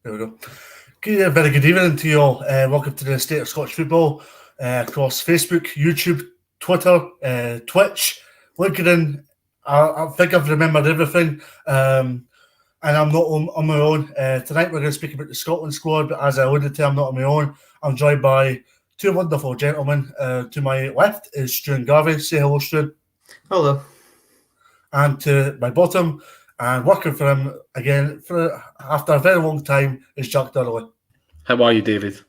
There we go. Very good evening to you all. Welcome to the State of Scottish Football across Facebook, YouTube, Twitter, Twitch, LinkedIn. I think I've remembered everything. And I'm not on my own. Tonight we're going to speak about the Scotland squad, but as I alluded to, I'm not on my own. I'm joined by two wonderful gentlemen. To my left is Stuart Garvey. Say hello, Stuart. Hello. And to my bottom, and working for him again after a very long time, is Jack Durley. How are you, David?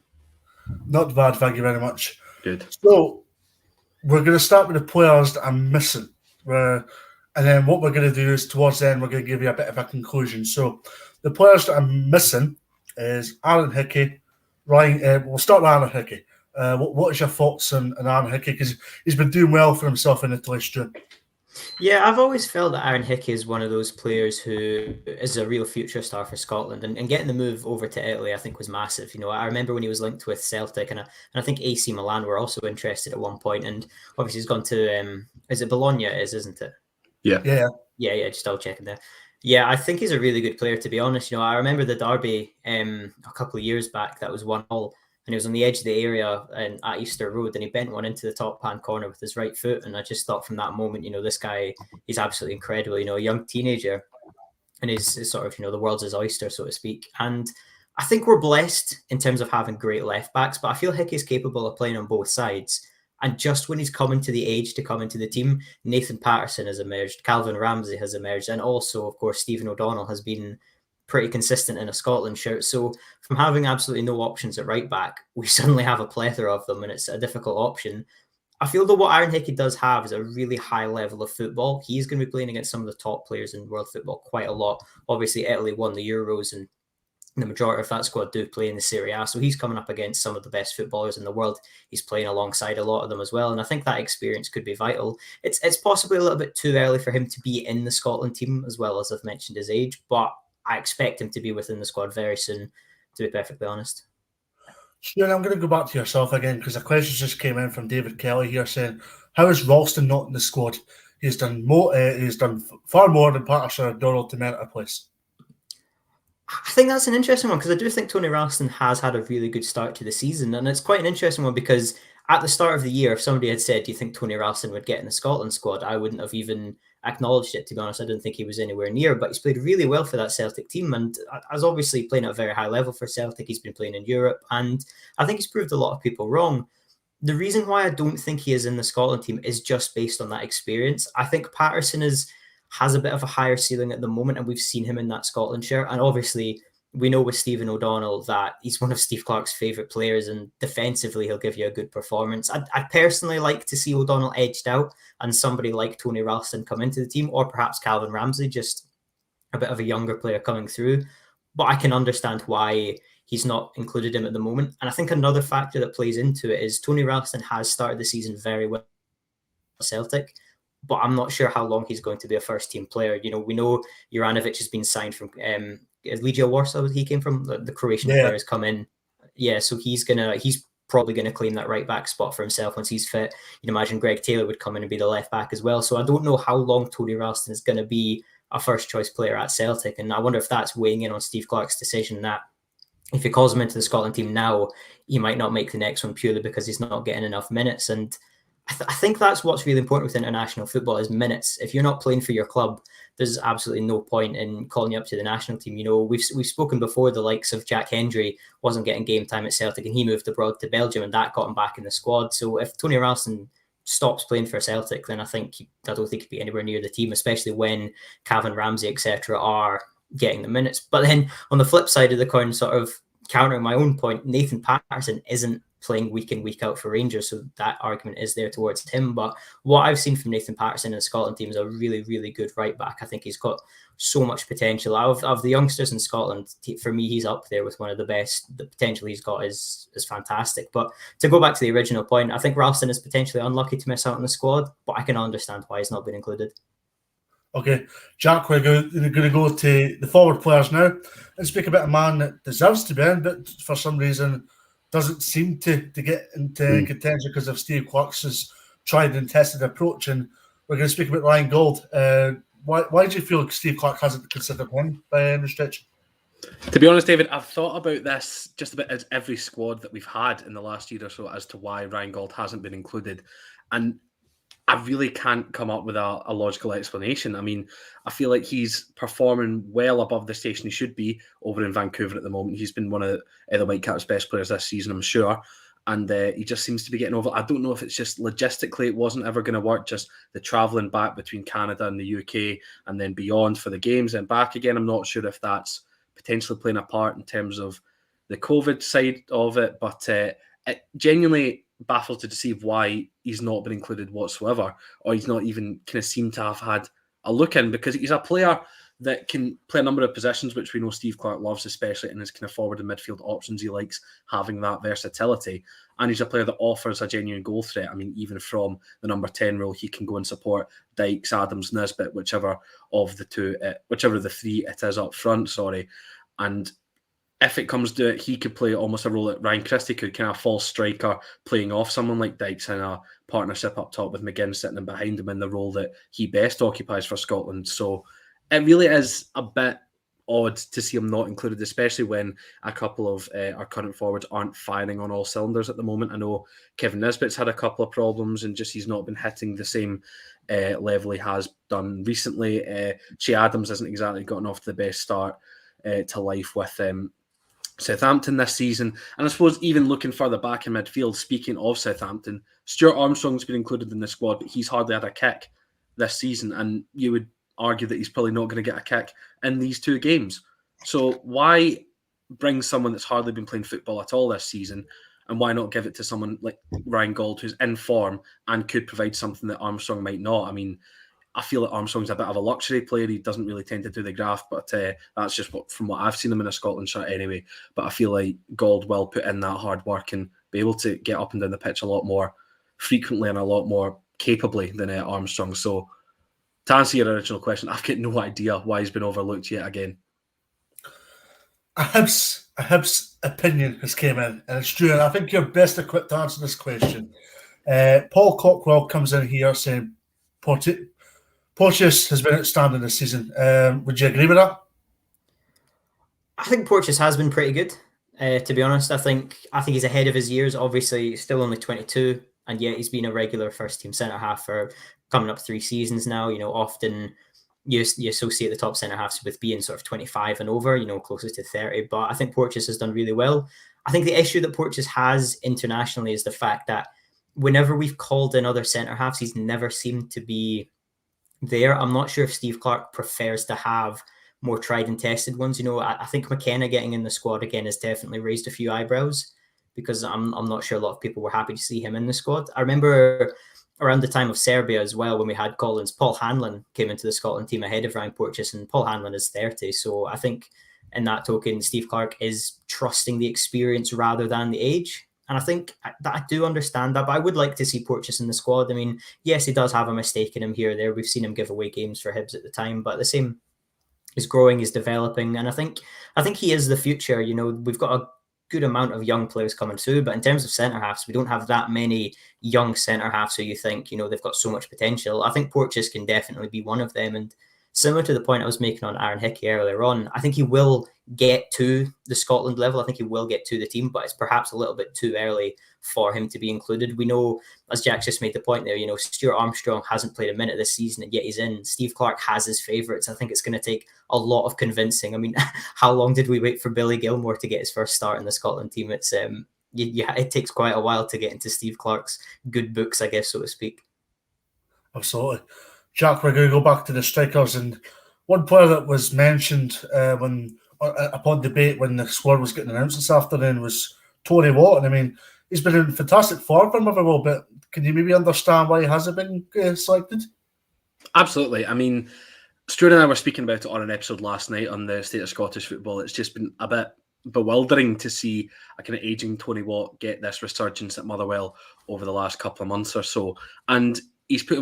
Not bad, thank you very much. Good. So we're going to start with the players that I'm missing. And then what we're going to do is towards the end, we're going to give you a bit of a conclusion. So the players that I'm missing is Aaron Hickey. Ryan, we'll start with Aaron Hickey. What is your thoughts on Aaron Hickey? Because he's been doing well for himself in Italy, Stuart. Yeah, I've always felt that Aaron Hickey is one of those players who is a real future star for Scotland, and getting the move over to Italy, I think, was massive. You know, I remember when he was linked with Celtic, and I think AC Milan were also interested at one point, and obviously he's gone to is it Bologna? Isn't it? Yeah. Just double checking there. Yeah, I think he's a really good player, to be honest. You know, I remember the derby a couple of years back that was 1-1. And he was on the edge of the area at Easter Road, and he bent one into the top-hand corner with his right foot. And I just thought from that moment, you know, this guy is absolutely incredible. You know, a young teenager, and he's sort of, you know, the world's his oyster, so to speak. And I think we're blessed in terms of having great left-backs, but I feel Hickey's capable of playing on both sides. And just when he's coming to the age to come into the team, Nathan Patterson has emerged, Calvin Ramsey has emerged, and also, of course, Stephen O'Donnell has been pretty consistent in a Scotland shirt. So from having absolutely no options at right back, we suddenly have a plethora of them, and it's a difficult option. I feel that what Aaron Hickey does have is a really high level of football. He's going to be playing against some of the top players in world football quite a lot. Obviously, Italy won the Euros, and the majority of that squad do play in the Serie A. So he's coming up against some of the best footballers in the world. He's playing alongside a lot of them as well. And I think that experience could be vital. It's possibly a little bit too early for him to be in the Scotland team, as well as I've mentioned his age, but I expect him to be within the squad very soon, to be perfectly honest. Stuart, I'm going to go back to yourself again, because a question just came in from David Kelly here saying, how is Ralston not in the squad? He's done far more than Patterson or Donald to merit a place. I think that's an interesting one, because I do think Tony Ralston has had a really good start to the season. And it's quite an interesting one, because at the start of the year, if somebody had said, do you think Tony Ralston would get in the Scotland squad? I wouldn't have even acknowledged it, to be honest. I didn't think he was anywhere near, but he's played really well for that Celtic team, and as obviously playing at a very high level for Celtic. He's been playing in Europe, and I think he's proved a lot of people wrong. The reason why I don't think he is in the Scotland team is just based on that experience. I think Patterson has a bit of a higher ceiling at the moment, and we've seen him in that Scotland shirt, and obviously we know with Stephen O'Donnell that he's one of Steve Clarke's favourite players, and defensively he'll give you a good performance. I'd personally like to see O'Donnell edged out and somebody like Tony Ralston come into the team, or perhaps Calvin Ramsey, just a bit of a younger player coming through. But I can understand why he's not included him at the moment. And I think another factor that plays into it is Tony Ralston has started the season very well at Celtic, but I'm not sure how long he's going to be a first-team player. You know, we know Juranovic has been signed from Legia Warsaw. He came from the Croatian player has come in. Yeah, so he's probably going to claim that right back spot for himself once he's fit. You'd imagine Greg Taylor would come in and be the left back as well. So I don't know how long Tony Ralston is going to be a first choice player at Celtic. And I wonder if that's weighing in on Steve Clarke's decision that if he calls him into the Scotland team now, he might not make the next one purely because he's not getting enough minutes. And I think that's what's really important with international football is minutes. If you're not playing for your club, there's absolutely no point in calling you up to the national team. You know, we've spoken before, the likes of Jack Hendry wasn't getting game time at Celtic and he moved abroad to Belgium, and that got him back in the squad. So if Tony Ralston stops playing for Celtic, then I don't think he'd be anywhere near the team, especially when Calvin Ramsey, etc. are getting the minutes. But then on the flip side of the coin, sort of countering my own point, Nathan Patterson isn't playing week in, week out for Rangers, so that argument is there towards him. But what I've seen from Nathan Patterson in the Scotland team is a really, really good right back. I think he's got so much potential. Of the youngsters in Scotland, for me, he's up there with one of the best. The potential he's got is fantastic. But to go back to the original point, I think Ralston is potentially unlucky to miss out on the squad, but I can understand why he's not been included. Okay, Jack, we're going to go to the forward players now and speak about a man that deserves to be in, but for some reason doesn't seem to get into contention because of Steve Clarke's tried and tested approach. And we're going to speak about Ryan Gauld. Why do you feel Steve Clarke hasn't considered him by any stretch? To be honest, David, I've thought about this just about as every squad that we've had in the last year or so as to why Ryan Gauld hasn't been included. And I really can't come up with a logical explanation. I mean, I feel like he's performing well above the station he should be over in Vancouver at the moment. He's been one of the Whitecaps' best players this season, I'm sure. And he just seems to be getting over. I don't know if it's just logistically it wasn't ever going to work, just the travelling back between Canada and the UK and then beyond for the games and back again. I'm not sure if that's potentially playing a part in terms of the COVID side of it, but it genuinely baffled to deceive why he's not been included whatsoever, or he's not even kind of seemed to have had a look in, because he's a player that can play a number of positions, which we know Steve Clarke loves, especially in his kind of forward and midfield options. He likes having that versatility, and he's a player that offers a genuine goal threat. I mean, even from the number 10 role, he can go and support Dykes, Adams, Nisbet, whichever of the three it is up front, and if it comes to it, he could play almost a role that Ryan Christie could, kind of false striker, playing off someone like Dykes in a partnership up top with McGinn sitting in behind him in the role that he best occupies for Scotland. So it really is a bit odd to see him not included, especially when a couple of our current forwards aren't firing on all cylinders at the moment. I know Kevin Nisbet's had a couple of problems and just he's not been hitting the same level he has done recently. Che Adams hasn't exactly gotten off to the best start to life with Southampton this season. And I suppose even looking further back in midfield, speaking of Southampton, Stuart Armstrong's been included in the squad, but he's hardly had a kick this season. And you would argue that he's probably not going to get a kick in these two games. So why bring someone that's hardly been playing football at all this season, and why not give it to someone like Ryan Gauld, who's in form and could provide something that Armstrong might not? I mean, I feel that Armstrong's a bit of a luxury player. He doesn't really tend to do the graft, but that's just from what I've seen him in a Scotland shirt anyway. But I feel like Gauld will put in that hard work and be able to get up and down the pitch a lot more frequently and a lot more capably than Armstrong. So to answer your original question, I've got no idea why he's been overlooked yet again. A Hibs opinion has came in, and it's true, and I think you're best equipped to answer this question. Paul Cockwell comes in here saying Porteous has been outstanding this season. Would you agree with that? I think Porteous has been pretty good. To be honest, I think he's ahead of his years. Obviously, he's still only 22, and yet he's been a regular first-team centre-half for coming up 3 seasons now. You know, often you associate the top centre-halves with being sort of 25 and over, you know, closest to 30. But I think Porteous has done really well. I think the issue that Porteous has internationally is the fact that whenever we've called in other centre-halves, he's never seemed to be there. I'm not sure if Steve Clarke prefers to have more tried and tested ones. You know, I think McKenna getting in the squad again has definitely raised a few eyebrows, because I'm not sure a lot of people were happy to see him in the squad. I remember around the time of Serbia as well, when we had Collins, Paul Hanlon came into the Scotland team ahead of Ryan Porteous, and Paul Hanlon is 30. So I think in that token, Steve Clarke is trusting the experience rather than the age. And I think that I do understand that, but I would like to see Porteous in the squad. I mean, yes, he does have a mistake in him here or there. We've seen him give away games for Hibs at the time, but the same, he's growing, he's developing, and I think he is the future. You know, we've got a good amount of young players coming through, but in terms of centre-halves, we don't have that many young centre-halves, so you think, you know, they've got so much potential. I think Porteous can definitely be one of them, and similar to the point I was making on Aaron Hickey earlier on, I think he will get to the Scotland level. I think he will get to the team, but it's perhaps a little bit too early for him to be included. We know, as Jack just made the point there, you know, Stuart Armstrong hasn't played a minute this season, and yet he's in. Steve Clarke has his favourites. I think it's going to take a lot of convincing. I mean, how long did we wait for Billy Gilmour to get his first start in the Scotland team? It's it takes quite a while to get into Steve Clarke's good books, I guess, so to speak. Absolutely. Jack, we're going to go back to the strikers, and one player that was mentioned upon debate when the squad was getting announced this afternoon was Tony Watt. I mean, he's been in fantastic form for him over a little bit. Can you maybe understand why he hasn't been selected? Absolutely. I mean, Stuart and I were speaking about it on an episode last night on the state of Scottish football. It's just been a bit bewildering to see a kind of aging Tony Watt get this resurgence at Motherwell over the last couple of months or so. And he's made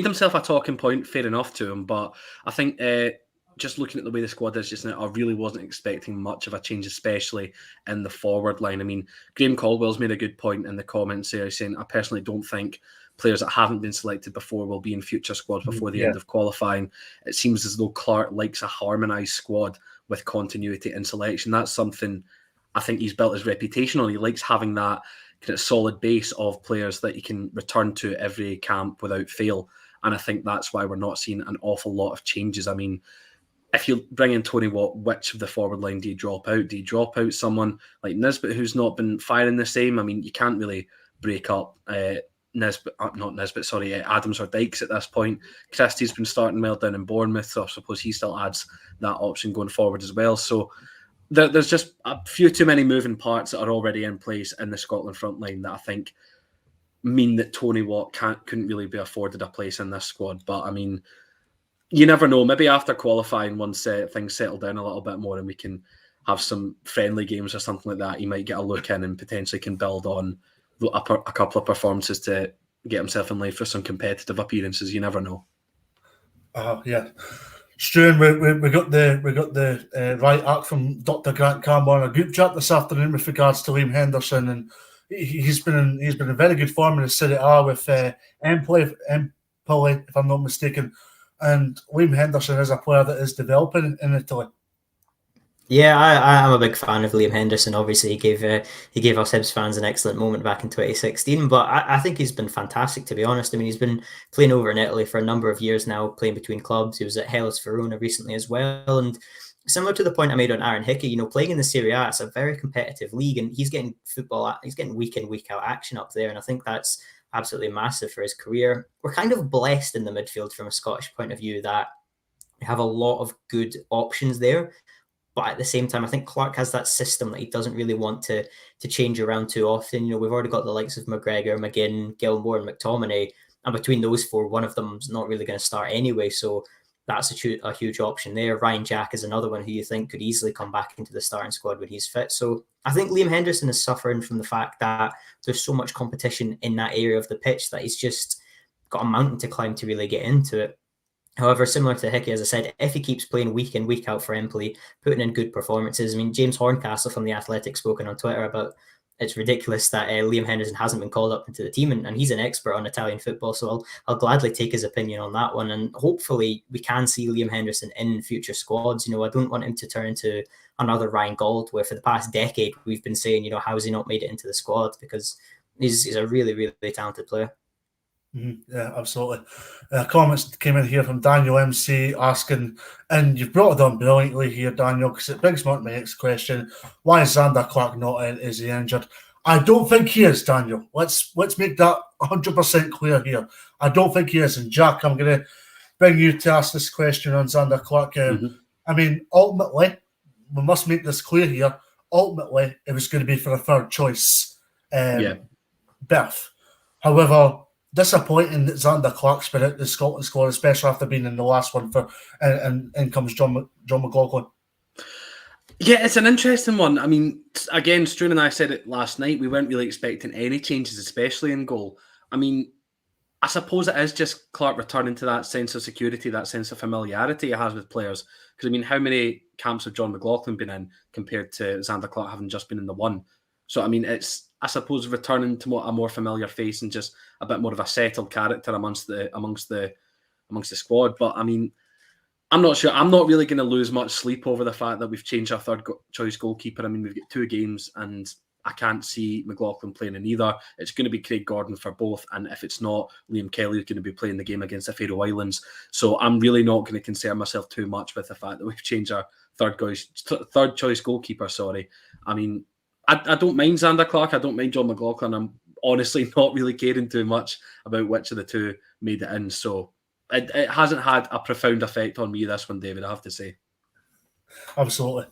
himself a talking point, fair enough to him, but I think just looking at the way the squad is just now, I really wasn't expecting much of a change, especially in the forward line. I mean, Graham Caldwell's made a good point in the comments there, saying, I personally don't think players that haven't been selected before will be in future squads before the end of qualifying. It seems as though Clark likes a harmonised squad with continuity in selection. That's something I think he's built his reputation on. He likes having that kind of solid base of players that he can return to every camp without fail. And I think that's why we're not seeing an awful lot of changes. I mean, if you bring in Tony Watt, which of the forward line do you drop out? Do you drop out someone like Nisbet, who's not been firing the same? I mean, you can't really break up Adams or Dykes at this point. Christie's been starting well down in Bournemouth, so I suppose he still adds that option going forward as well. So there's just a few too many moving parts that are already in place in the Scotland front line that I think mean that Tony Watt couldn't really be afforded a place in this squad. But I mean, you never know. Maybe after qualifying, once things settle down a little bit more and we can have some friendly games or something like that, he might get a look in and potentially can build on a couple of performances to get himself in line for some competitive appearances. You never know. Yeah. Stuart, we got the right act from Dr. Grant Campbell on a group chat this afternoon with regards to Liam Henderson, and he's been in very good form in the Serie A with Empoli, if I'm not mistaken. And Liam Henderson is a player that is developing in Italy. Yeah, I'm a big fan of Liam Henderson. Obviously, he gave us Hibs fans an excellent moment back in 2016. But I think he's been fantastic, to be honest. I mean, he's been playing over in Italy for a number of years now, playing between clubs. He was at Hellas Verona recently as well. And similar to the point I made on Aaron Hickey, playing in the Serie A, it's a very competitive league, and he's getting week in, week out action up there. And I think that's absolutely massive for his career. We're kind of blessed in the midfield from a Scottish point of view that we have a lot of good options there. But at the same time, I think Clark has that system that he doesn't really want to change around too often. We've already got the likes of McGregor, McGinn, Gilmour, and McTominay. And between those four, one of them's not really going to start anyway. So that's a huge option there. Ryan Jack is another one who you think could easily come back into the starting squad when he's fit. So I think Liam Henderson is suffering from the fact that there's so much competition in that area of the pitch that he's just got a mountain to climb to really get into it. However, similar to Hickey, as I said, if he keeps playing week in, week out for Empoli, putting in good performances. I mean, James Horncastle from The Athletic spoken on Twitter about it's ridiculous that Liam Henderson hasn't been called up into the team, and he's an expert on Italian football, so I'll gladly take his opinion on that one. And hopefully we can see Liam Henderson in future squads. I don't want him to turn into another Ryan Gauld, where for the past decade we've been saying, how has he not made it into the squad? Because he's a really, really talented player. Yeah, absolutely. Comments came in here from Daniel MC asking, and you've brought it on brilliantly here, Daniel, because it brings me on to my next question. Why is Zander Clark not in? Is he injured? I don't think he is, Daniel. Let's make that 100% clear here. I don't think he is. And Jack, I'm going to bring you to ask this question on Zander Clark. I mean, ultimately, we must make this clear here. Ultimately, it was going to be for a third choice berth. However, disappointing that Zander Clark's been out the Scotland squad, especially after being in the last one and in comes John McLaughlin. Yeah, it's an interesting one. I mean, again, Struan and I said it last night, we weren't really expecting any changes, especially in goal. I mean, I suppose it is just Clark returning to that sense of security, that sense of familiarity he has with players. Because, I mean, how many camps have John McLaughlin been in compared to Zander Clark having just been in the one? So, I mean, it's, I suppose, returning to a more familiar face and just a bit more of a settled character amongst the squad. But I mean, I'm not sure. I'm not really going to lose much sleep over the fact that we've changed our third choice goalkeeper. I mean, we've got 2 games, and I can't see McLaughlin playing in either. It's going to be Craig Gordon for both, and if it's not, Liam Kelly is going to be playing the game against the Faroe Islands. So I'm really not going to concern myself too much with the fact that we've changed our third choice goalkeeper. Sorry, I mean, I don't mind Zander Clark. I don't mind John McLaughlin. I'm honestly not really caring too much about which of the two made it in. So it hasn't had a profound effect on me, this one, David, I have to say. Absolutely.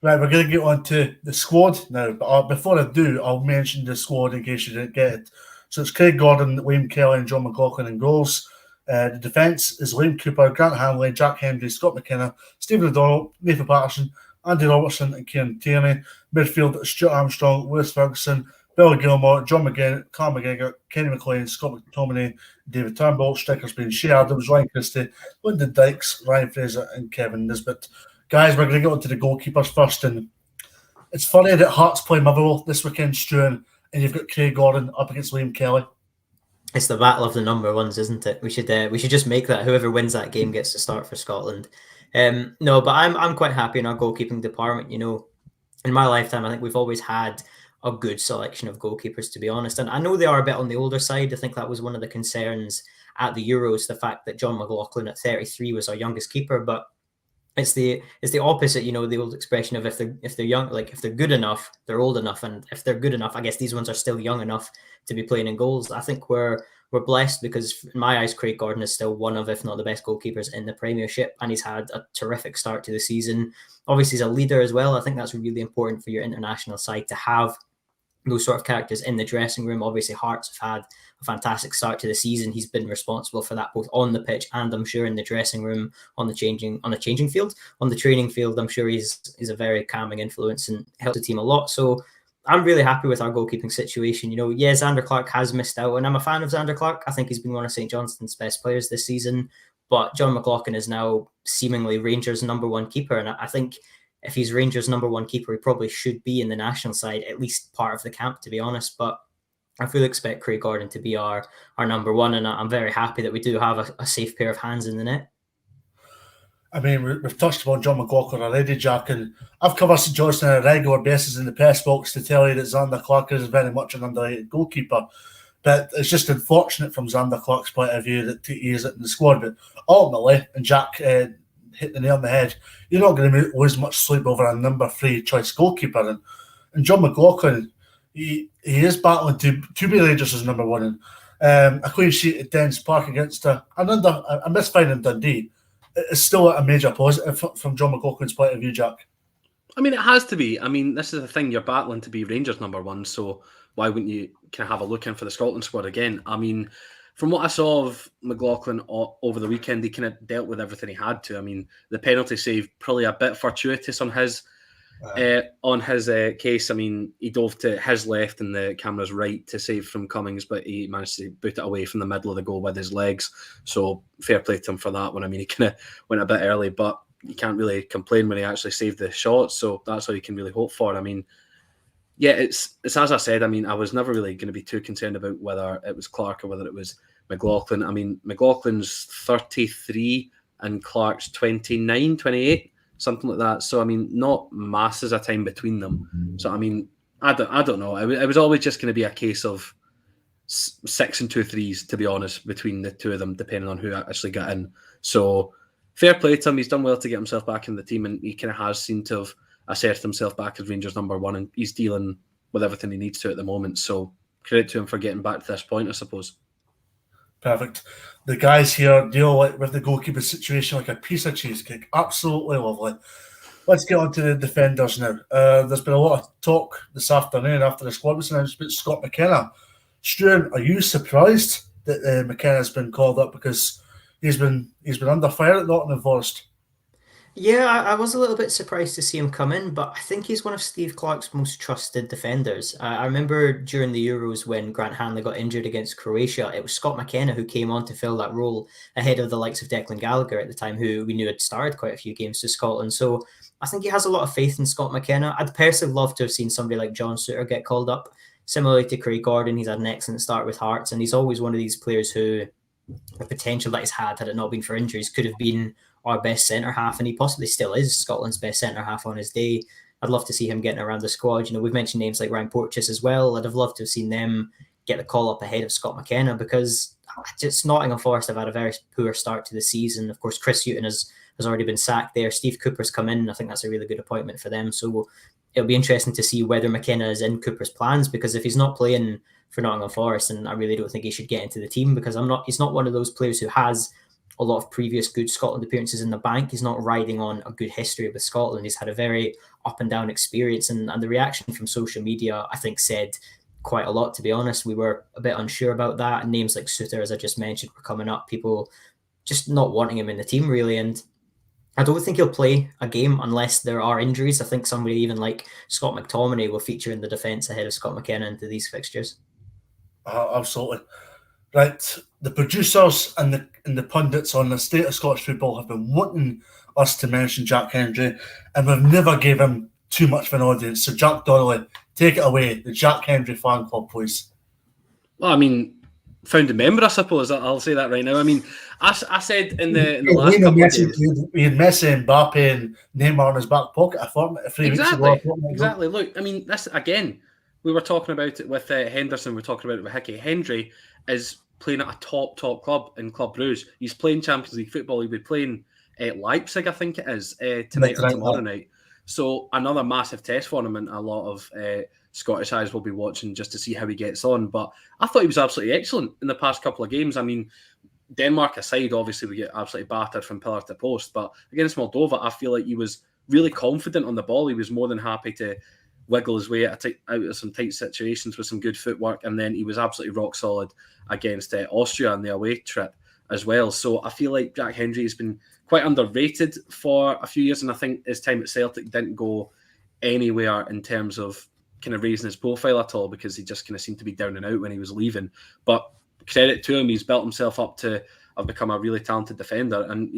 Right, we're going to get on to the squad now. But before I do, I'll mention the squad in case you didn't get it. So it's Craig Gordon, Liam Kelly and John McLaughlin in goals. The defence is Liam Cooper, Grant Hanley, Jack Hendry, Scott McKenna, Stephen O'Donnell, Nathan Patterson, Andy Robertson and Kieran Tierney. Midfield, Stuart Armstrong, Lewis Ferguson, Bill Gilmour, John McGinn, Callum McGregor, Kenny McLean, Scott McTominay, David Turnbull. Strikers being Shea Adams, Ryan Christie, Lyndon Dykes, Ryan Fraser and Kevin Nisbet. Guys, we're going to get on to the goalkeepers first. And it's funny that Hearts play Motherwell this weekend, Struan, and you've got Craig Gordon up against Liam Kelly. It's the battle of the number ones, isn't it? We should just make that whoever wins that game gets to start for Scotland. No, but I'm quite happy in our goalkeeping department. You know, in my lifetime, I think we've always had a good selection of goalkeepers, to be honest. And I know they are a bit on the older side. I think that was one of the concerns at the Euros, the fact that John McLaughlin at 33 was our youngest keeper, but it's the opposite, you know, the old expression of if they're young, like if they're good enough, they're old enough, and if they're good enough, I guess these ones are still young enough to be playing in goals. I think we're blessed because in my eyes, Craig Gordon is still one of, if not the best goalkeepers in the Premiership, and he's had a terrific start to the season. Obviously, he's a leader as well. I think that's really important for your international side to have those sort of characters in the dressing room. Obviously, Hearts have had a fantastic start to the season. He's been responsible for that both on the pitch and I'm sure in the dressing room, on the training field. I'm sure he's a very calming influence and helps the team a lot. So I'm really happy with our goalkeeping situation. You know, yeah, Xander Clark has missed out, and I'm a fan of Xander Clark. I think he's been one of St Johnstone's best players this season. But John McLaughlin is now seemingly Rangers' number one keeper, and I think if he's Rangers' number one keeper, he probably should be in the national side, at least part of the camp, to be honest. But I fully expect Craig Gordon to be our number one, and I'm very happy that we do have a safe pair of hands in the net. I mean, we've touched upon John McLaughlin already, Jack, and I've covered St Johnstone on a regular basis in the press box to tell you that Xander Clark is very much an underrated goalkeeper. But it's just unfortunate from Xander Clark's point of view that he is in the squad. But ultimately, and Jack hit the nail on the head, you're not going to lose much sleep over a number 3 choice goalkeeper. And John McLaughlin, he is battling to be Rangers' number one. And a clean sheet at Dens Park against a misfiring in Dundee is still a major positive from John McLaughlin's point of view, Jack. I mean, it has to be. I mean, this is the thing, you're battling to be Rangers number one, so why wouldn't you kind of have a look in for the Scotland squad again? I mean, from what I saw of McLaughlin over the weekend, he kind of dealt with everything he had to. I mean, the penalty save, probably a bit fortuitous on his case. I mean, he dove to his left and the camera's right to save from Cummings, but he managed to boot it away from the middle of the goal with his legs. So fair play to him for that one. I mean, he kind of went a bit early, but you can't really complain when he actually saved the shot. So that's all you can really hope for. I mean, yeah, it's as I said. I mean, I was never really going to be too concerned about whether it was Clark or whether it was McLaughlin. I mean, McLaughlin's 33 and Clark's 29, 28, something like that. So, I mean, not masses of time between them. So, I mean, I don't know. It was always just going to be a case of 6 and 2 threes, to be honest, between the two of them, depending on who actually got in. So, fair play to him. He's done well to get himself back in the team, and he kind of has seemed to have asserted himself back as Rangers number one, and he's dealing with everything he needs to at the moment. So credit to him for getting back to this point, I suppose. Perfect. The guys here deal with the goalkeeper situation like a piece of cheesecake. Absolutely lovely. Let's get on to the defenders now. There's been a lot of talk this afternoon after the squad was announced about Scott McKenna. Stuart, are you surprised that McKenna's been called up, because he's been under fire at Nottingham Forest? Yeah, I was a little bit surprised to see him come in, but I think he's one of Steve Clarke's most trusted defenders. I remember during the Euros when Grant Hanley got injured against Croatia, it was Scott McKenna who came on to fill that role ahead of the likes of Declan Gallagher at the time, who we knew had started quite a few games for Scotland. So I think he has a lot of faith in Scott McKenna. I'd personally love to have seen somebody like John Souttar get called up. Similarly to Craig Gordon, he's had an excellent start with Hearts, and he's always one of these players who the potential that he's had it not been for injuries, could have been our best centre-half, and he possibly still is Scotland's best centre-half on his day. I'd love to see him getting around the squad. You know, we've mentioned names like Ryan Porteous as well. I'd have loved to have seen them get the call up ahead of Scott McKenna, because just Nottingham Forest have had a very poor start to the season. Of course, Chris Hughton has already been sacked there. Steve Cooper's come in. I think that's a really good appointment for them. So it'll be interesting to see whether McKenna is in Cooper's plans, because if he's not playing for Nottingham Forest, and I really don't think he should get into the team, because he's not one of those players who has a lot of previous good Scotland appearances in the bank. He's not riding on a good history with Scotland. He's had a very up and down experience, and the reaction from social media, I think, said quite a lot, to be honest. We were a bit unsure about that, and names like Souttar, as I just mentioned, were coming up, people just not wanting him in the team, really. And I don't think he'll play a game unless there are injuries. I think somebody even like Scott McTominay will feature in the defence ahead of Scott McKenna into these fixtures. Absolutely. Right, the producers and the pundits on the state of Scottish football have been wanting us to mention Jack Hendry, and we've never gave him too much of an audience. So Jack Donnelly, take it away, the Jack Hendry fan club, please. Well, I mean, founding member, I suppose. I'll say that right now. I mean, I said in the last couple of games, we had Messi, Mbappe, and Neymar in his back pocket. I thought 3 weeks ago. Exactly. Look, I mean, this again. We were talking about it with Henderson. We're talking about it with Hickey. Hendry is playing at a top club in Club Brugge. He's playing Champions League football. He'll be playing at Leipzig, I think it is, tonight or tomorrow night. So another massive test for him, and a lot of Scottish eyes will be watching just to see how he gets on. But I thought he was absolutely excellent in the past couple of games. I mean, Denmark aside, obviously we get absolutely battered from pillar to post. But against Moldova, I feel like he was really confident on the ball. He was more than happy to wiggle his way out of some tight situations with some good footwork, and then he was absolutely rock solid against Austria on the away trip as well. So I feel like Jack Hendry has been quite underrated for a few years, and I think his time at Celtic didn't go anywhere in terms of kind of raising his profile at all, because he just kind of seemed to be down and out when he was leaving. But credit to him, he's built himself up to have become a really talented defender, and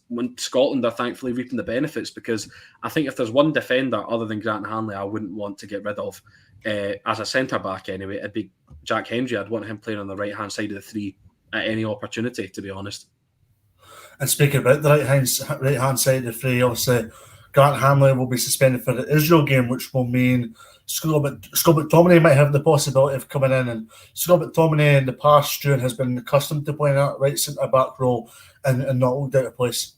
when Scotland are thankfully reaping the benefits, because I think if there's one defender other than Grant Hanley I wouldn't want to get rid of as a centre-back anyway, it'd be Jack Hendry. I'd want him playing on the right-hand side of the three at any opportunity, to be honest. And speaking about the right-hand side of the three, obviously Grant Hanley will be suspended for the Israel game, which will mean Scott McTominay might have the possibility of coming in. And Scott McTominay in the past, Stuart, has been accustomed to playing that right centre-back role and not looked out of place.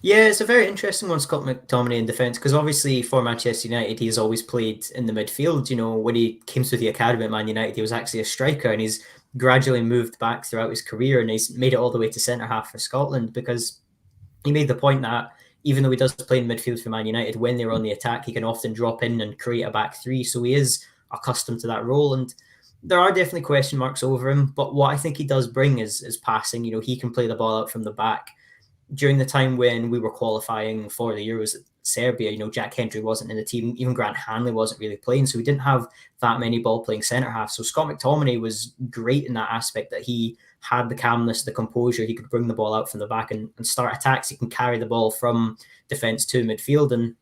Yeah, it's a very interesting one, Scott McTominay in defence, because obviously for Manchester United, he has always played in the midfield. You know, when he came through the academy at Man United, he was actually a striker, and he's gradually moved back throughout his career, and he's made it all the way to centre-half for Scotland, because he made the point that even though he does play in midfield for Man United, when they're on the attack, he can often drop in and create a back three. So he is accustomed to that role. And there are definitely question marks over him. But what I think he does bring is passing. You know, he can play the ball out from the back. During the time when we were qualifying for the Euros at Serbia, you know, Jack Hendry wasn't in the team. Even Grant Hanley wasn't really playing. So we didn't have that many ball-playing centre-halves. So Scott McTominay was great in that aspect, that he had the calmness, the composure. He could bring the ball out from the back and start attacks. He can carry the ball from defence to midfield. And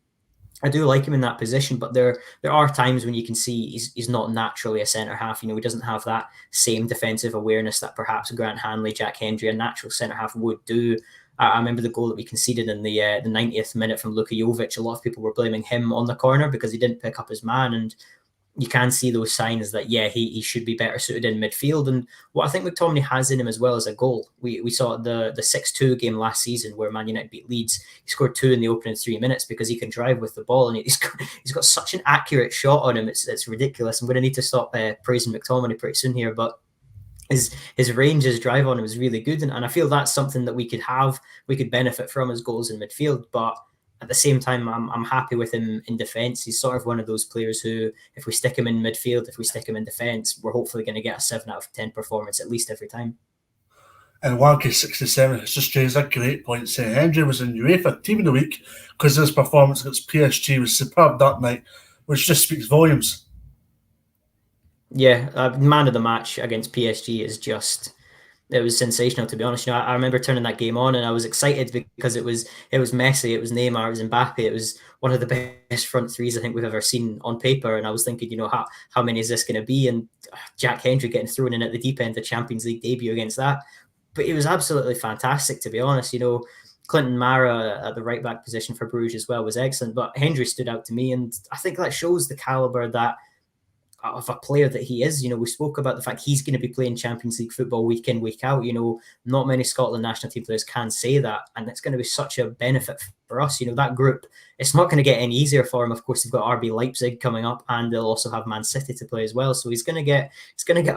I do like him in that position, but there are times when you can see he's not naturally a centre-half. You know, he doesn't have that same defensive awareness that perhaps Grant Hanley, Jack Hendry, a natural centre-half would do. I remember the goal that we conceded in the 90th minute from Luka Jovic. A lot of people were blaming him on the corner because he didn't pick up his man, and you can see those signs that, yeah, he should be better suited in midfield. And what I think McTominay has in him as well is a goal. We saw the 6-2 game last season where Man United beat Leeds. He scored 2 in the opening 3 minutes because he can drive with the ball, and he's got such an accurate shot on him. It's ridiculous. I'm going to need to stop praising McTominay pretty soon here, but his range, his drive on him is really good. And I feel that's something that we could benefit from as goals in midfield. But at the same time, I'm happy with him in defence. He's sort of one of those players who, if we stick him in midfield, if we stick him in defence, we're hopefully going to get a 7 out of 10 performance at least every time. And Wanky67 has just raised a great point, saying Hendry was in UEFA Team of the Week because his performance against PSG was superb that night, which just speaks volumes. Yeah, man of the match against PSG is just... It was sensational, to be honest. You know, I remember turning that game on and I was excited because it was Messi, it was Neymar, it was Mbappe. It was one of the best front threes I think we've ever seen on paper. And I was thinking, you know, how many is this going to be? And Jack Hendry getting thrown in at the deep end, the Champions League debut against that. But it was absolutely fantastic, to be honest. You know, Clinton Mara at the right back position for Bruges as well was excellent. But Hendry stood out to me, and I think that shows the calibre of a player that he is. You know, we spoke about the fact he's going to be playing Champions League football week in, week out. You know, not many Scotland national team players can say that, and it's going to be such a benefit for us. You know, that group, it's not going to get any easier for him. Of course, they've got RB Leipzig coming up, and they'll also have Man City to play as well. So he's going to get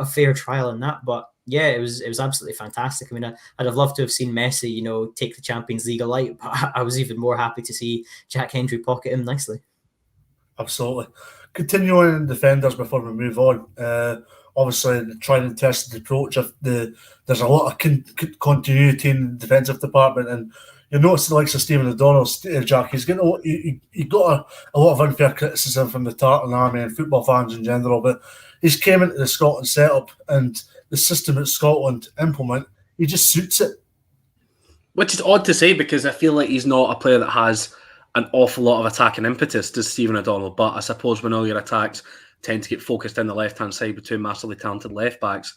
a fair trial in that. But yeah, it was absolutely fantastic. I mean, I'd have loved to have seen Messi, you know, take the Champions League alight, but I was even more happy to see Jack Hendry pocket him nicely. Absolutely. Continuing in defenders before we move on. Obviously, the tried and tested approach. There's a lot of continuity in the defensive department, and you'll notice the likes of Stephen O'Donnell, Jack. He got a lot of unfair criticism from the Tartan Army and football fans in general, but he's came into the Scotland setup and the system that Scotland implement. He just suits it. Which is odd to say because I feel like he's not a player that has an awful lot of attacking impetus, does Stephen O'Donnell. But I suppose when all your attacks tend to get focused in the left-hand side with two massively talented left-backs,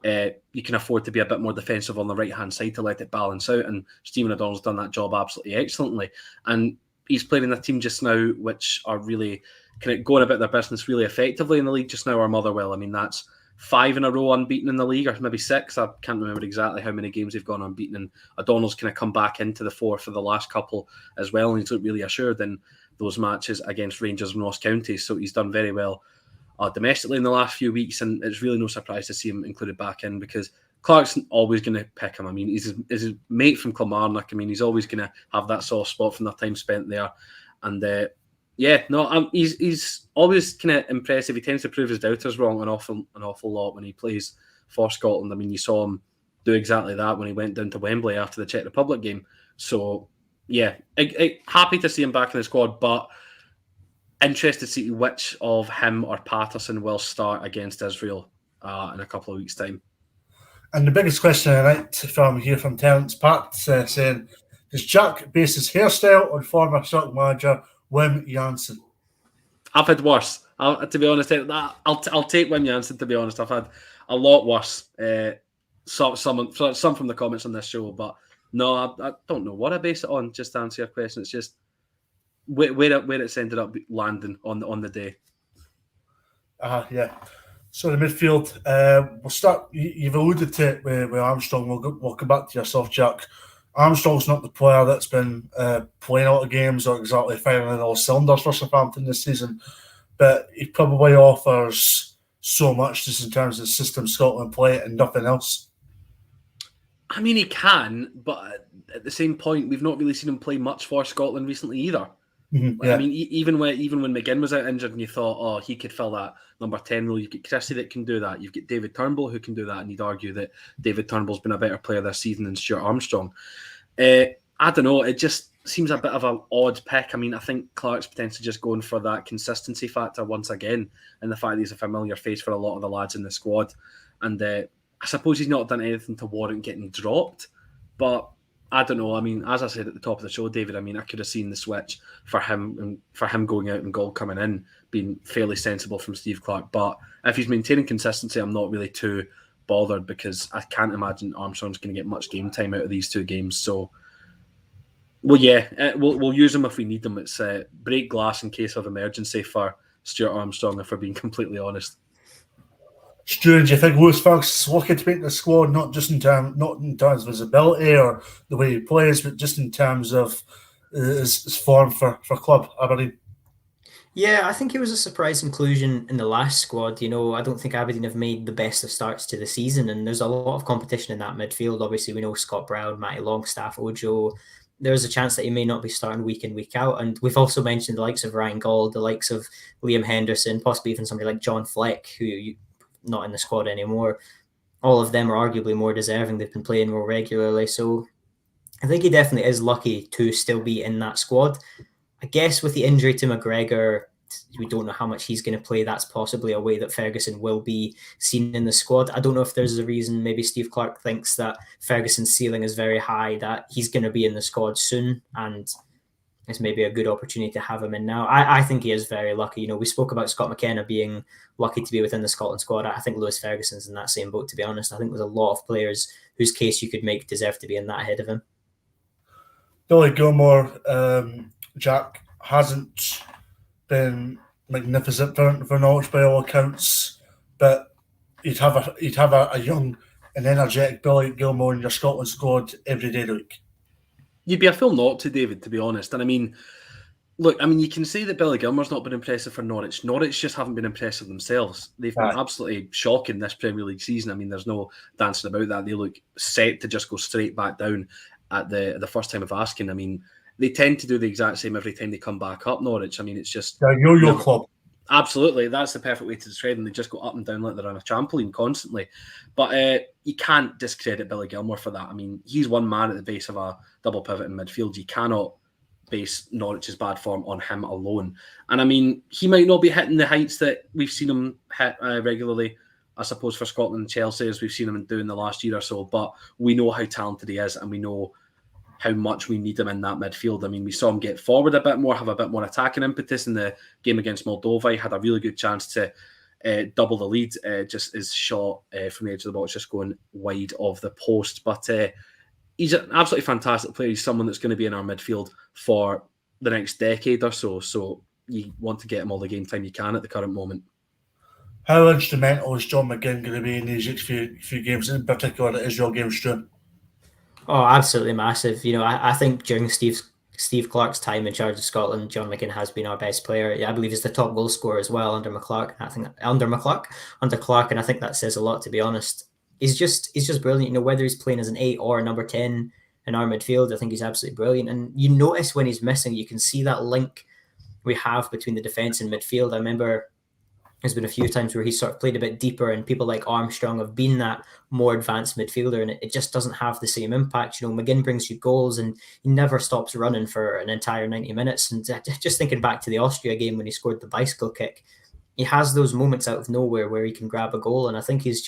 you can afford to be a bit more defensive on the right-hand side to let it balance out. And Stephen O'Donnell's done that job absolutely excellently. And he's playing in a team just now which are really kind of going about their business really effectively in the league just now, or Motherwell. I mean, that's 5 in a row unbeaten in the league, or maybe 6. I can't remember exactly how many games they've gone unbeaten. And O'Donnell's kind of come back into the fore for the last couple as well. And he's looked really assured in those matches against Rangers and Ross County. So he's done very well domestically in the last few weeks, and it's really no surprise to see him included back in, because Clark's always going to pick him. I mean, he's his mate from Kilmarnock. I mean, he's always going to have that soft spot from the time spent there. And he's always kind of impressive. He tends to prove his doubters wrong an awful lot when he plays for Scotland. I mean, you saw him do exactly that when he went down to Wembley after the Czech Republic game. So, yeah, happy to see him back in the squad, but interested to see which of him or Patterson will start against Israel in a couple of weeks' time. And the biggest question I like from Terence Pat saying, does Jack base his hairstyle on former Celtic manager Wim Janssen? I've had worse. To be honest, I'll take Wim Janssen, to be honest. I've had a lot worse. Some from the comments on this show, but no, I don't know what I base it on, just to answer your question. It's just where it's ended up landing on the day. Yeah. So the midfield, we'll start. You've alluded to it with Armstrong. We'll come back to yourself, Jack. Armstrong's not the player that's been playing a lot of games or exactly firing on all cylinders for Southampton this season, but he probably offers so much just in terms of system Scotland play and nothing else. I mean, he can, but at the same point, we've not really seen him play much for Scotland recently either. Mm-hmm, yeah. I mean, even when McGinn was out injured and you thought, oh, he could fill that number 10 role, you've got Christie that can do that. You've got David Turnbull who can do that, and you'd argue that David Turnbull's been a better player this season than Stuart Armstrong. I don't know, it just seems a bit of an odd pick. I mean, I think Clark's potentially just going for that consistency factor once again, and the fact that he's a familiar face for a lot of the lads in the squad. And I suppose he's not done anything to warrant getting dropped, but I don't know. I mean, as I said at the top of the show, David, I mean, I could have seen the switch for him and for him going out and Gauld coming in being fairly sensible from Steve Clark. But if he's maintaining consistency, I'm not really too bothered, because I can't imagine Armstrong's going to get much game time out of these 2 games. So, well, yeah, we'll use him if we need him. It's break glass in case of emergency for Stuart Armstrong, if we're being completely honest. Stuart, do you think Lewis Ferguson's looking to make the squad not in terms of his ability or the way he plays, but just in terms of his form for club Aberdeen? Yeah, I think he was a surprise inclusion in the last squad. You know, I don't think Aberdeen have made the best of starts to the season, and there's a lot of competition in that midfield. Obviously, we know Scott Brown, Matty Longstaff, Ojo. There's a chance that he may not be starting week in, week out. And we've also mentioned the likes of Ryan Gauld, the likes of Liam Henderson, possibly even somebody like John Fleck, who not in the squad anymore. All of them are arguably more deserving. They've been playing more regularly. So I think he definitely is lucky to still be in that squad. I guess with the injury to McGregor, we don't know how much he's going to play. That's possibly a way that Ferguson will be seen in the squad. I don't know if there's a reason. Maybe Steve Clark thinks that Ferguson's ceiling is very high, that he's going to be in the squad soon, and it's maybe a good opportunity to have him in now. I think he is very lucky. You know, we spoke about Scott McKenna being lucky to be within the Scotland squad. I think Lewis Ferguson's in that same boat, to be honest. I think there's a lot of players whose case you could make deserve to be in that ahead of him. Billy Gilmour, Jack, hasn't been magnificent for Norwich by all accounts, but you'd have a young and energetic Billy Gilmour in your Scotland squad every day of the week. You'd be a fool not to, David, to be honest. And I mean, look, I mean, you can say that Billy Gilmour's not been impressive for Norwich. Norwich just haven't been impressive themselves. They've been absolutely shocking this Premier League season. I mean, there's no dancing about that. They look set to just go straight back down at the first time of asking. I mean, they tend to do the exact same every time they come back up, Norwich. I mean, it's just... They're a yo-yo club. Absolutely. That's the perfect way to describe them. They just go up and down like they're on a trampoline constantly. But you can't discredit Billy Gilmour for that. I mean, he's one man at the base of a double pivot in midfield. You cannot base Norwich's bad form on him alone. And I mean, he might not be hitting the heights that we've seen him hit regularly, I suppose, for Scotland and Chelsea, as we've seen him do in the last year or so. But we know how talented he is, and we know how much we need him in that midfield. I mean, we saw him get forward a bit more, have a bit more attacking impetus in the game against Moldova. He had a really good chance to double the lead. Just his shot from the edge of the box, just going wide of the post. But he's an absolutely fantastic player. He's someone that's going to be in our midfield for the next decade or so. So you want to get him all the game time you can at the current moment. How instrumental is John McGinn going to be in these next few games, in particular the Israel game, Stu? Oh, absolutely massive. I think during Steve Clarke's time in charge of Scotland, John McGinn has been our best player. I believe he's the top goal scorer as well under Clarke. Under Clarke, and I think that says a lot, to be honest. He's just brilliant. Whether he's playing as an 8 or a number 10 in our midfield, I think he's absolutely brilliant. And you notice when he's missing, you can see that link we have between the defence and midfield. I remember there's been a few times where he's sort of played a bit deeper, and people like Armstrong have been that more advanced midfielder, and it just doesn't have the same impact. McGinn brings you goals, and he never stops running for an entire 90 minutes. And just thinking back to the Austria game when he scored the bicycle kick, he has those moments out of nowhere where he can grab a goal, and I think he's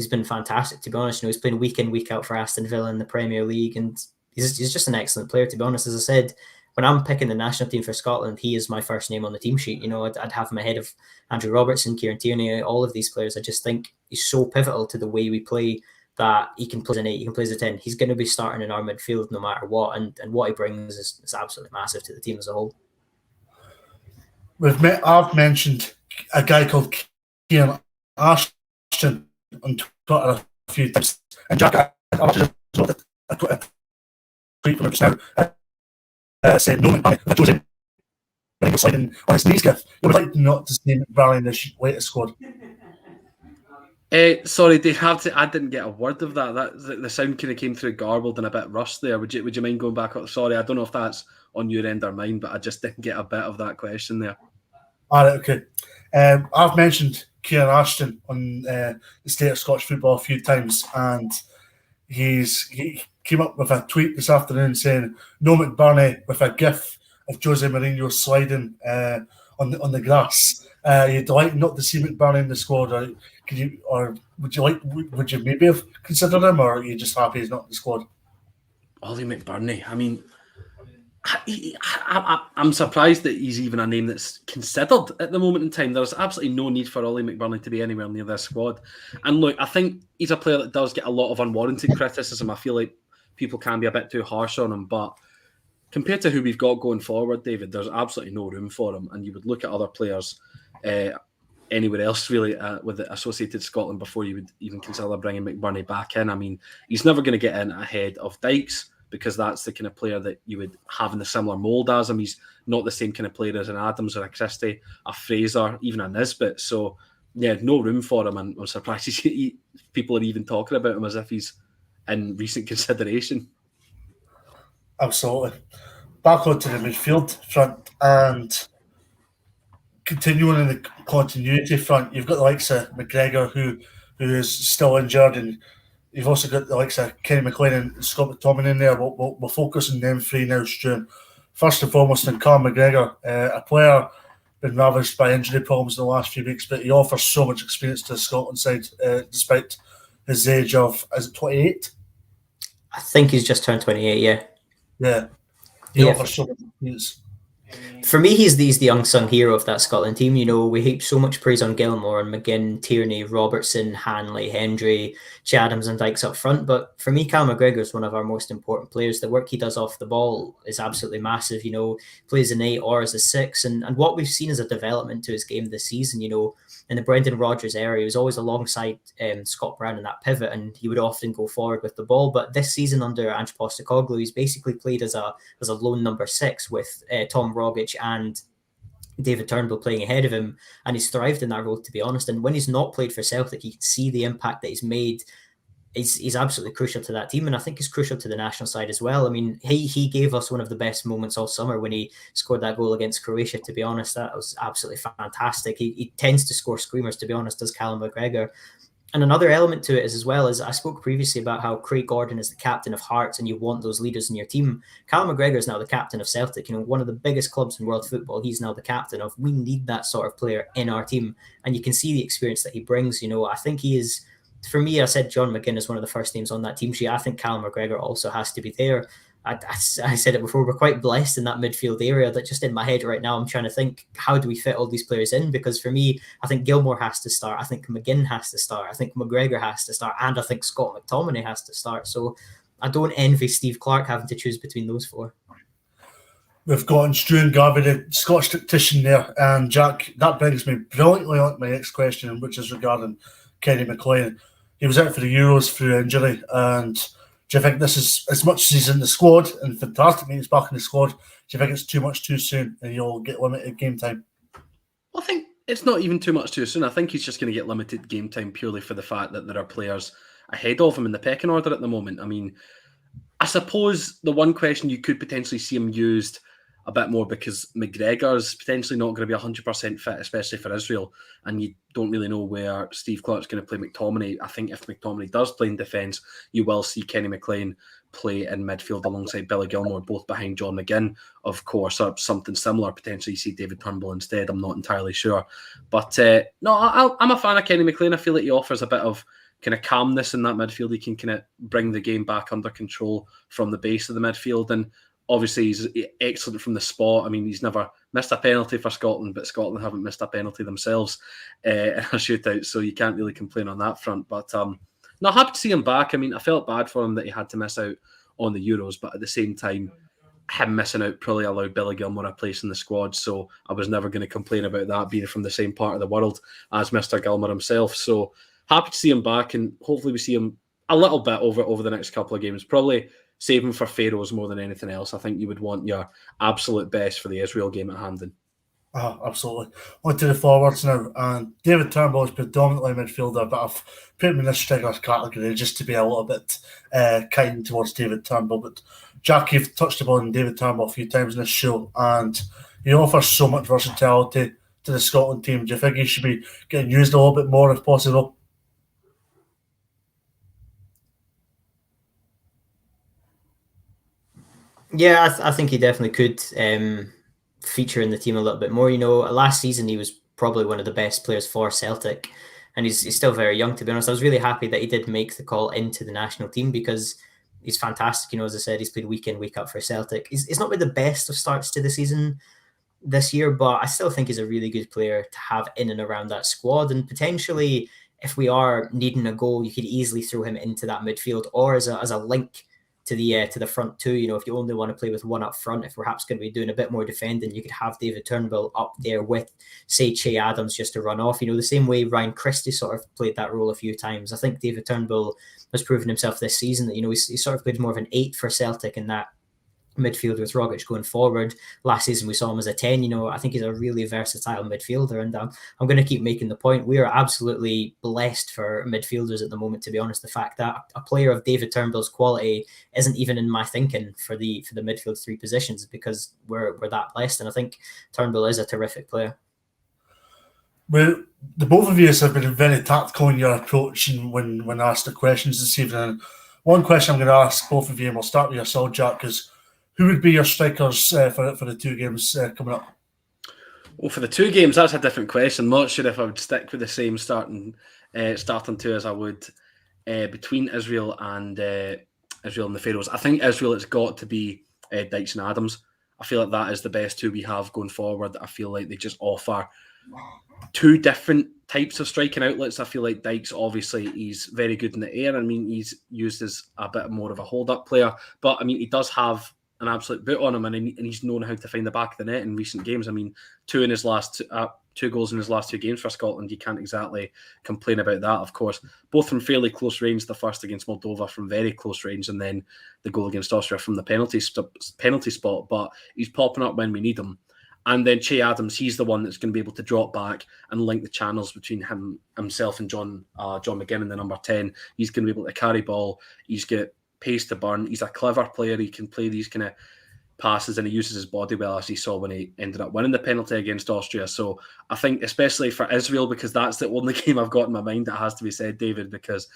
been fantastic, to be honest. He's playing week in, week out for Aston Villa in the Premier League, and he's just an excellent player, to be honest. As I said, when I'm picking the national team for Scotland, he is my first name on the team sheet. I'd have him ahead of Andrew Robertson, Kieran Tierney, all of these players. I just think he's so pivotal to the way we play that he can play as an 8, he can play as a 10. He's going to be starting in our midfield no matter what, and what he brings is absolutely massive to the team as a whole. I've mentioned a guy called Kieran Ashton on Twitter a few times, and Jack, I just wrote a tweet from him just now. Saying no McBurnie sliding on his knees, Giff. You would like not to see McBurnie in this latest squad. Sorry, Dave. I didn't get a word of that. The sound kind of came through garbled and a bit rushed there. Would you mind going back? Sorry, I don't know if that's on your end or mine, but I just didn't get a bit of that question there. All right, okay. I've mentioned Kieran Ashton on the State of Scottish Football a few times, and he came up with a tweet this afternoon saying no McBurnie, with a gif of Jose Mourinho sliding on the grass. You'd like not to see McBurnie in the squad, would you maybe have considered him, or are you just happy he's not in the squad? Ollie McBurnie. I mean, I'm surprised that he's even a name that's considered at the moment in time. There's absolutely no need for Ollie McBurnie to be anywhere near this squad. And look, I think he's a player that does get a lot of unwarranted criticism. I feel like people can be a bit too harsh on him, but compared to who we've got going forward, David, there's absolutely no room for him. And you would look at other players anywhere else really with the associated Scotland before you would even consider bringing McBurnie back in. I mean, he's never going to get in ahead of Dykes, because that's the kind of player that you would have in the similar mould as him. He's not the same kind of player as an Adams or a Christie, a Fraser, even a Nisbet. So, yeah, no room for him. And I'm surprised people are even talking about him as if he's in recent consideration. Absolutely. Back onto the midfield front, and continuing in the continuity front, you've got the likes of McGregor, who is still injured, and you've also got the likes of Kenny McLean and Scott McTominay in there. We'll focus on them three now, Stu. First and foremost, on Callum McGregor, a player been ravaged by injury problems in the last few weeks, but he offers so much experience to the Scotland side, despite his age of, is it 28? I think he's just turned 28, yeah. Yeah. He offers so much experience. For me, he's the unsung hero of that Scotland team. We heap so much praise on Gilmour and McGinn, Tierney, Robertson, Hanley, Hendry, Adams and Dykes up front. But for me, Callum McGregor is one of our most important players. The work he does off the ball is absolutely massive. Plays an 8 or as a 6. And what we've seen is a development to his game this season. In the Brendan Rodgers era, he was always alongside Scott Brown in that pivot, and he would often go forward with the ball. But this season under Ange Postecoglou, he's basically played as a lone number 6 with Tom Rogic and David Turnbull playing ahead of him, and he's thrived in that role, to be honest. And when he's not played for Celtic, you can see the impact that he's made. He's absolutely crucial to that team, and I think he's crucial to the national side as well. I mean, he gave us one of the best moments all summer when he scored that goal against Croatia, to be honest. That was absolutely fantastic. He tends to score screamers, to be honest, does Callum McGregor. And another element to it is, as well, as I spoke previously about how Craig Gordon is the captain of Hearts and you want those leaders in your team. Callum McGregor is now the captain of Celtic, one of the biggest clubs in world football. He's now the captain of. We need that sort of player in our team, and you can see the experience that he brings. I think he is, for me, I said John McGinn is one of the first names on that team sheet. I think Callum McGregor also has to be there. I said it before, we're quite blessed in that midfield area. That just in my head right now, I'm trying to think, how do we fit all these players in? Because for me, I think Gilmour has to start. I think McGinn has to start. I think McGregor has to start. And I think Scott McTominay has to start. So I don't envy Steve Clarke having to choose between those four. We've got Stu and Garvey, the Scottish tactician there. And Jack, that brings me brilliantly on to my next question, which is regarding Kenny McLean. He was out for the Euros through injury, and do you think this is, as much as he's in the squad, and fantastic that he's back in the squad, do you think it's too much too soon and he'll get limited game time? I think it's not even too much too soon. I think he's just going to get limited game time purely for the fact that there are players ahead of him in the pecking order at the moment. I mean, I suppose the one question you could potentially see him used a bit more, because McGregor's potentially not going to be 100% fit, especially for Israel, and you don't really know where Steve Clarke's going to play McTominay. I think if McTominay does play in defence, you will see Kenny McLean play in midfield alongside Billy Gilmour, both behind John McGinn, of course, or something similar. Potentially see David Turnbull instead. I'm not entirely sure. But no, I'm a fan of Kenny McLean. I feel like he offers a bit of kind of calmness in that midfield. He can kind of bring the game back under control from the base of the midfield, and obviously he's excellent from the spot. I mean, he's never missed a penalty for Scotland, but Scotland haven't missed a penalty themselves in a shootout, so you can't really complain on that front. But no, happy to see him back. I mean, I felt bad for him that he had to miss out on the Euros, but at the same time, him missing out probably allowed Billy Gilmour a place in the squad, so I was never going to complain about that, being from the same part of the world as Mr. Gilmour himself. So happy to see him back, and hopefully we see him a little bit over the next couple of games. Probably save him for Pharaohs more than anything else. I think you would want your absolute best for the Israel game at Hampden. Absolutely. On to the forwards now. And David Turnbull is predominantly a midfielder, but I've put him in this striker's category just to be a little bit kind towards David Turnbull. But Jack, you've touched upon David Turnbull a few times in this show, and he offers so much versatility to the Scotland team. Do you think he should be getting used a little bit more if possible? Yeah, I think he definitely could feature in the team a little bit more. You know, last season he was probably one of the best players for Celtic, and he's still very young, to be honest. I was really happy that he did make the call into the national team, because he's fantastic. You know, as I said, he's played week in, week out for Celtic. He's not been the best of starts to the season this year, but I still think he's a really good player to have in and around that squad. And potentially, if we are needing a goal, you could easily throw him into that midfield, or as a link to the front two. You know, if you only want to play with one up front, if we're perhaps going to be doing a bit more defending, you could have David Turnbull up there with, say, Che Adams just to run off. You know, the same way Ryan Christie sort of played that role a few times. I think David Turnbull has proven himself this season that, you know, he sort of played more of an 8 for Celtic in that midfield with Rogic going forward. Last season we saw him as a 10. You know, I think he's a really versatile midfielder, and I'm going to keep making the point. We are absolutely blessed for midfielders at the moment, to be honest. The fact that a player of David Turnbull's quality isn't even in my thinking for the midfield three positions, because we're that blessed, and I think Turnbull is a terrific player. Well, the both of you have been very tactical in your approach and when asked the questions this evening. One question I'm going to ask both of you, and we'll start with yourself, Jack, is who would be your strikers for the two games coming up? Well, for the two games, that's a different question. I'm not sure if I would stick with the same starting two as I would between Israel and the Pharaohs. I think Israel, it's got to be Dykes and Adams. I feel like that is the best two we have going forward. I feel like they just offer two different types of striking outlets. I feel like Dykes, obviously, he's very good in the air. I mean, he's used as a bit more of a hold-up player. But, I mean, he does have an absolute boot on him, and he's known how to find the back of the net in recent games. I mean, two goals in his last two games for Scotland. You can't exactly complain about that, of course. Both from fairly close range, the first against Moldova from very close range, and then the goal against Austria from the penalty spot. But he's popping up when we need him. And then Che Adams, he's the one that's going to be able to drop back and link the channels between himself and John McGinn in the number 10. He's going to be able to carry ball. He's got pace to burn. He's a clever player. He can play these kind of passes, and he uses his body well, as he saw when he ended up winning the penalty against Austria. So I think, especially for Israel, because that's the only game I've got in my mind that has to be said, David, because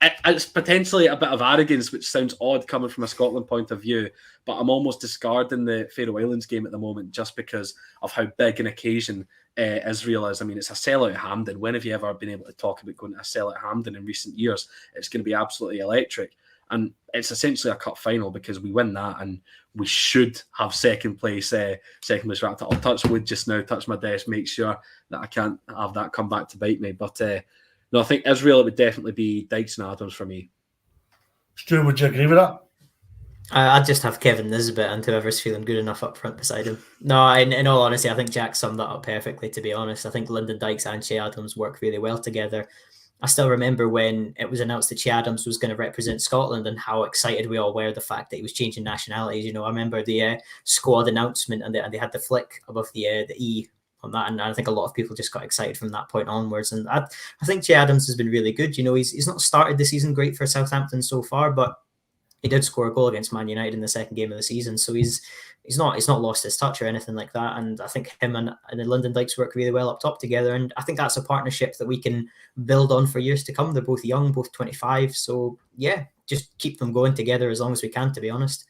it's potentially a bit of arrogance, which sounds odd coming from a Scotland point of view, but I'm almost discarding the Faroe Islands game at the moment just because of how big an occasion Israel is. I mean, it's a sellout Hampden. When have you ever been able to talk about going to a sellout Hampden in recent years? It's going to be absolutely electric. And it's essentially a cup final because we win that and we should have second place wrapped up. I'll touch wood just now, touch my desk, make sure that I can't have that come back to bite me. But no, I think Israel, it would definitely be Dykes and Adams for me. Stu, would you agree with that? I'd just have Kevin Nisbet and whoever's feeling good enough up front beside him. No, in all honesty, I think Jack summed that up perfectly, to be honest. I think Lyndon Dykes and Che Adams work really well together. I still remember when it was announced that Che Adams was going to represent Scotland and how excited we all were the fact that he was changing nationalities. You know, I remember the squad announcement and they had the flick above the E on that, and I think a lot of people just got excited from that point onwards. And I think Che Adams has been really good. You know, he's not started the season great for Southampton so far, but he did score a goal against Man United in the second game of the season, so he's not lost his touch or anything like that. And I think him and Lyndon Dykes work really well up top together, and I think that's a partnership that we can build on for years to come. They're both young, both 25, so yeah, just keep them going together as long as we can, to be honest.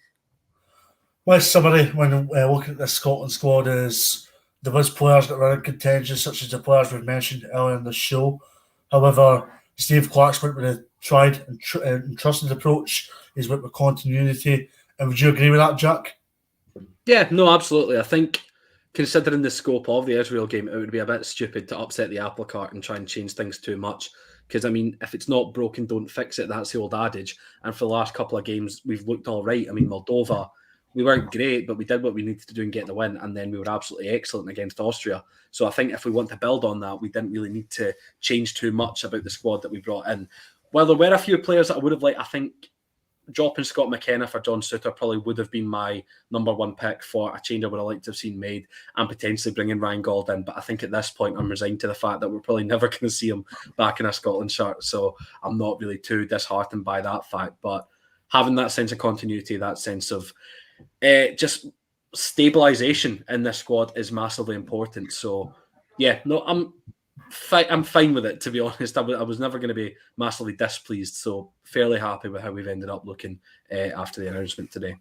My summary when looking at the Scotland squad is there was players that were in contention, such as the players we've mentioned earlier in the show. However, Steve Clark's went with a tried and trusted approach. He's went with continuity. And would you agree with that, Jack? Yeah, no, absolutely. I think considering the scope of the Israel game, it would be a bit stupid to upset the apple cart and try and change things too much. Because, I mean, if it's not broken, don't fix it. That's the old adage. And for the last couple of games, we've looked all right. I mean, Moldova, we weren't great, but we did what we needed to do and get the win. And then we were absolutely excellent against Austria. So I think if we want to build on that, we didn't really need to change too much about the squad that we brought in. While there were a few players that I would have liked, I think dropping Scott McKenna for John Souttar probably would have been my number one pick for a change I would have liked to have seen made, and potentially bringing Ryan Gauld in. But I think at this point, I'm resigned to the fact that we're probably never going to see him back in a Scotland shirt. So I'm not really too disheartened by that fact. But having that sense of continuity, that sense of just stabilisation in this squad is massively important. So yeah, no, I'm fine with it, to be honest. I was never going to be massively displeased, so fairly happy with how we've ended up looking after the announcement today.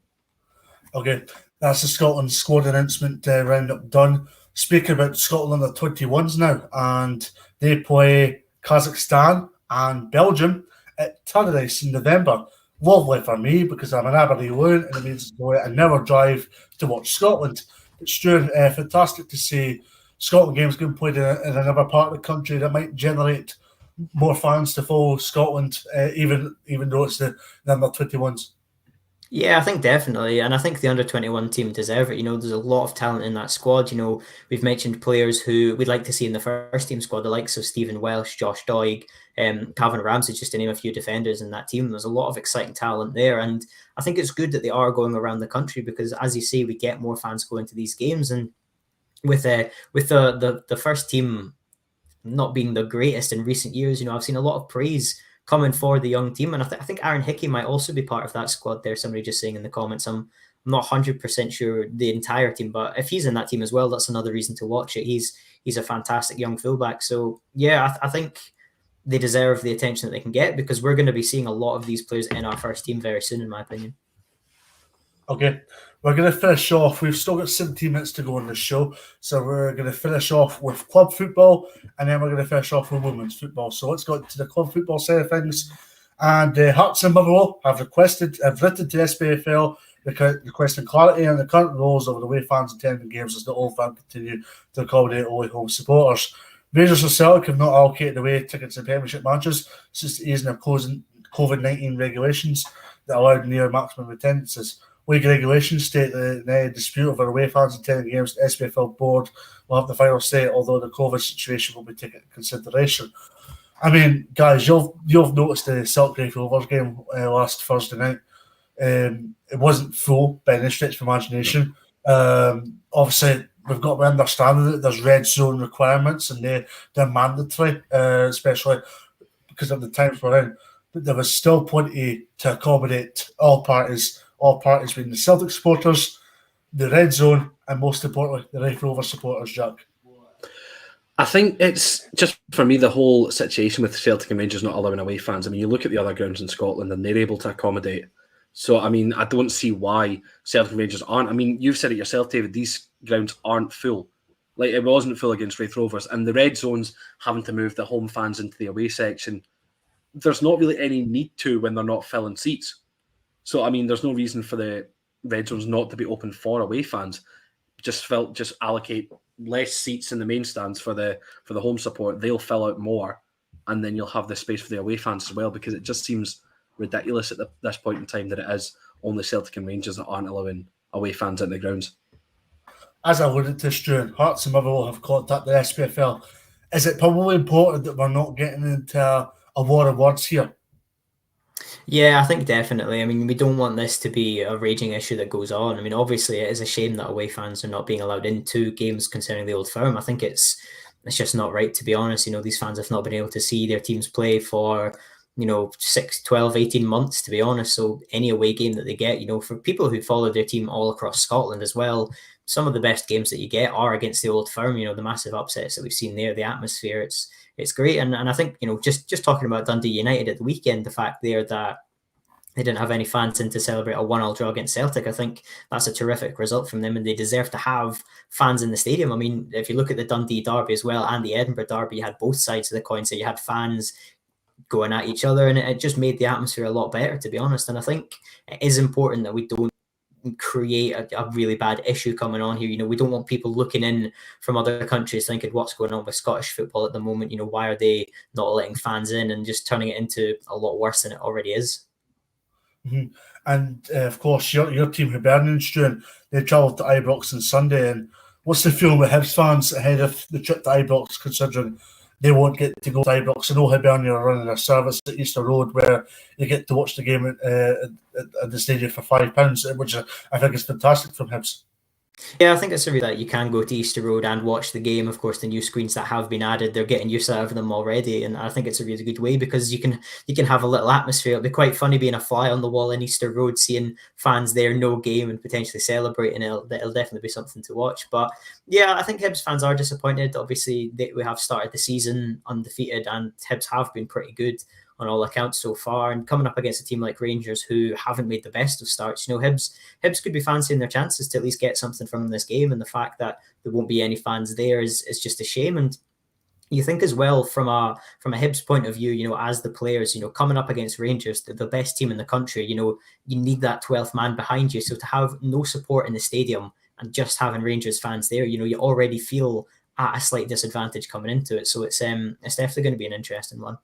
Okay, that's the Scotland squad announcement roundup done. Speaking about Scotland, the 21s now, and they play Kazakhstan and Belgium at Turnbull in November. Lovely for me because I'm an Aberdeen loon and it means I never drive to watch Scotland. It's true, fantastic to see Scotland games being played in another part of the country that might generate more fans to follow Scotland, even though it's the under 21s. Yeah, I think definitely. And I think the under-21 team deserve it. You know, there's a lot of talent in that squad. You know, we've mentioned players who we'd like to see in the first team squad, the likes of Stephen Welsh, Josh Doig, Calvin Ramsey, just to name a few defenders in that team. There's a lot of exciting talent there. And I think it's good that they are going around the country because, as you say, we get more fans going to these games. And with the first team not being the greatest in recent years, you know, I've seen a lot of praise coming for the young team, and I think Aaron Hickey might also be part of that squad there. Somebody just saying in the comments, I'm not 100% sure the entire team, but if he's in that team as well, that's another reason to watch it. He's a fantastic young fullback. So yeah, I think they deserve the attention that they can get because we're going to be seeing a lot of these players in our first team very soon, in my opinion. Okay, we're going to finish off. We've still got 17 minutes to go on this show. So we're going to finish off with club football and then we're going to finish off with women's football. So let's go to the club football side of things. And Hearts and Motherwell have written to SPFL requesting clarity on the current rules of the way fans attending games as the Old Firm continue to accommodate only home supporters. Rangers and Celtic have not allocated away tickets in Premiership matches since the easing of COVID-19 regulations that allowed near maximum attendances. League regulations state that in any dispute over away fans attending games, the SPFL board will have the final say, although the COVID situation will be taken into consideration. I mean, guys, you've noticed the Celtic Rovers game last Thursday night. It wasn't full by any stretch of imagination. Obviously, we've got to understand that there's red zone requirements and they're mandatory, especially because of the times we're in. But there was still plenty to accommodate all parties being the Celtic supporters, the red zone, and most importantly, the Raith Rovers supporters, Jack. I think it's just, for me, the whole situation with Celtic and Rangers not allowing away fans. I mean, you look at the other grounds in Scotland and they're able to accommodate. So, I mean, I don't see why Celtic and Rangers aren't. I mean, you've said it yourself, David, these grounds aren't full. Like, it wasn't full against Raith Rovers. And the red zones having to move the home fans into the away section, there's not really any need to when they're not filling seats. So, I mean, there's no reason for the red zones not to be open for away fans. Just allocate less seats in the main stands for the home support. They'll fill out more, and then you'll have the space for the away fans as well, because it just seems ridiculous at this point in time that it is only Celtic and Rangers that aren't allowing away fans at the grounds. As I alluded to, Stu, Hearts and Motherwell have contacted the SPFL. Is it probably important that we're not getting into a war of words here? Yeah, I think definitely. I mean, we don't want this to be a raging issue that goes on. I mean, obviously, it is a shame that away fans are not being allowed into games concerning the Old Firm. I think it's just not right, to be honest. You know, these fans have not been able to see their teams play for, 6, 12, 18 months, to be honest. So any away game that they get, for people who follow their team all across Scotland as well, some of the best games that you get are against the Old Firm. The massive upsets that we've seen there, the atmosphere, it's great. And I think, just talking about Dundee United at the weekend, the fact there that they didn't have any fans in to celebrate a 1-1 draw against Celtic, I think that's a terrific result from them, and they deserve to have fans in the stadium. I mean, if you look at the Dundee derby as well and the Edinburgh derby, you had both sides of the coin. So you had fans going at each other, and it just made the atmosphere a lot better, to be honest. And I think it is important that we don't create a really bad issue coming on here. We don't want people looking in from other countries thinking what's going on with Scottish football at the moment. Why are they not letting fans in, and just turning it into a lot worse than it already is. Mm-hmm. And of course, your team, Hibernian, Stuart, they travelled to Ibrox on Sunday. And what's the feeling with Hibs fans ahead of the trip to Ibrox, considering they won't get to go to Ibrox? I know Hibernian are running a service at Easter Road where you get to watch the game at the stadium for £5, which I think is fantastic from Hibs. Yeah, I think it's really that you can go to Easter Road and watch the game. Of course, the new screens that have been added, they're getting used out of them already, and I think it's a really good way because you can have a little atmosphere. It'll be quite funny being a fly on the wall in Easter Road, seeing fans there, no game, and potentially celebrating. It'll definitely be something to watch. But yeah, I think Hibs fans are disappointed. Obviously, we have started the season undefeated, and Hibs have been pretty good on all accounts so far, and coming up against a team like Rangers who haven't made the best of starts. Hibs could be fancying their chances to at least get something from this game, and the fact that there won't be any fans there is just a shame. And you think as well from a Hibs point of view, as the players, coming up against Rangers, the best team in the country, you need that 12th man behind you. So to have no support in the stadium and just having Rangers fans there, you already feel at a slight disadvantage coming into it. So it's definitely going to be an interesting one.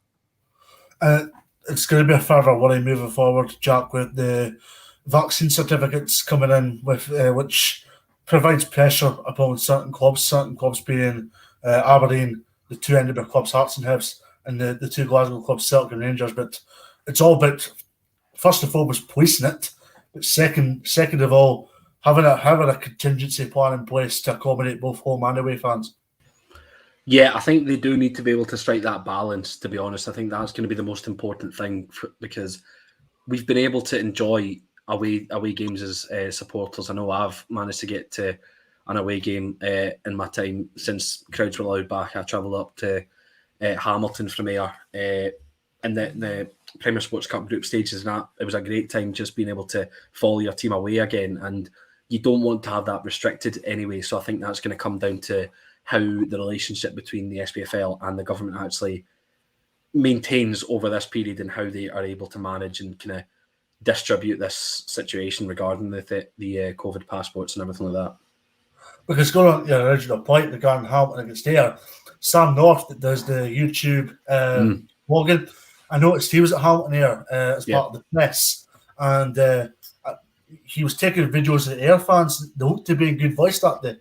It's going to be a further worry moving forward, Jack, with the vaccine certificates coming in, with which provides pressure upon certain clubs being Aberdeen, the two Edinburgh clubs, Hearts and Hibs, and the two Glasgow clubs, Celtic and Rangers. But it's all about, first and foremost, policing it, but second of all, having a contingency plan in place to accommodate both home and away fans. Yeah, I think they do need to be able to strike that balance, to be honest. I think that's going to be the most important thing because we've been able to enjoy away games as supporters. I know I've managed to get to an away game in my time since crowds were allowed back. I travelled up to Hamilton from Ayr in the Premier Sports Cup group stages, and it was a great time just being able to follow your team away again. And you don't want to have that restricted anyway. So I think that's going to come down to how the relationship between the SPFL and the government actually maintains over this period, and how they are able to manage and kind of distribute this situation regarding the COVID passports and everything like that. Because going on your original point regarding Hamilton against Ayr, Sam North that does the YouTube blogging, I noticed he was at Hamilton Ayr as part of the press, and he was taking videos of the Ayr fans. They looked to be in good voice that day.